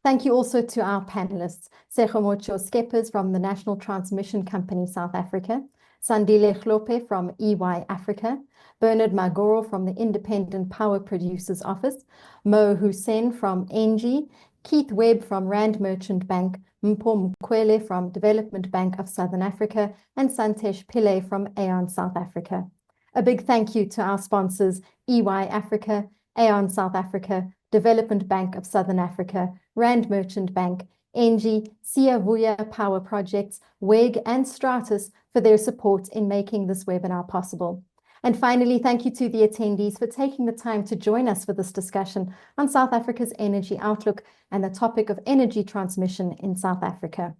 Thank you also to our panelists, Sekgomocho Skeepers from the National Transmission Company South Africa, Sandile Hlope from EY Africa, Bernard Magoro from the Independent Power Producers Office, Mo Hussein from ENGIE, Keith Webb from Rand Merchant Bank, Mpho Mkwele from Development Bank of Southern Africa, and Santesh Pillay from Aeon South Africa. A big thank you to our sponsors, EY Africa, Aeon South Africa, Development Bank of Southern Africa, Rand Merchant Bank, ENGIE, Siyavuya Power Projects, WEG, and Stratus for their support in making this webinar possible. And finally, thank you to the attendees for taking the time to join us for this discussion on South Africa's energy outlook and the topic of energy transmission in South Africa.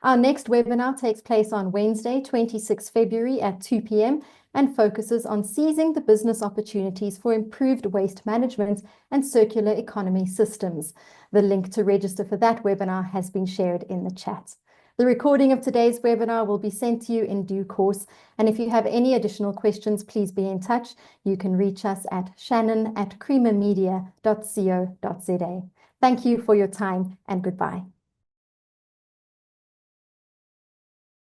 Our next webinar takes place on Wednesday, 26 February at 2 p.m. and focuses on seizing the business opportunities for improved waste management and circular economy systems. The link to register for that webinar has been shared in the chat. The recording of today's webinar will be sent to you in due course. And if you have any additional questions, please be in touch. You can reach us at shannon@creamermedia.co.za. Thank you for your time and goodbye.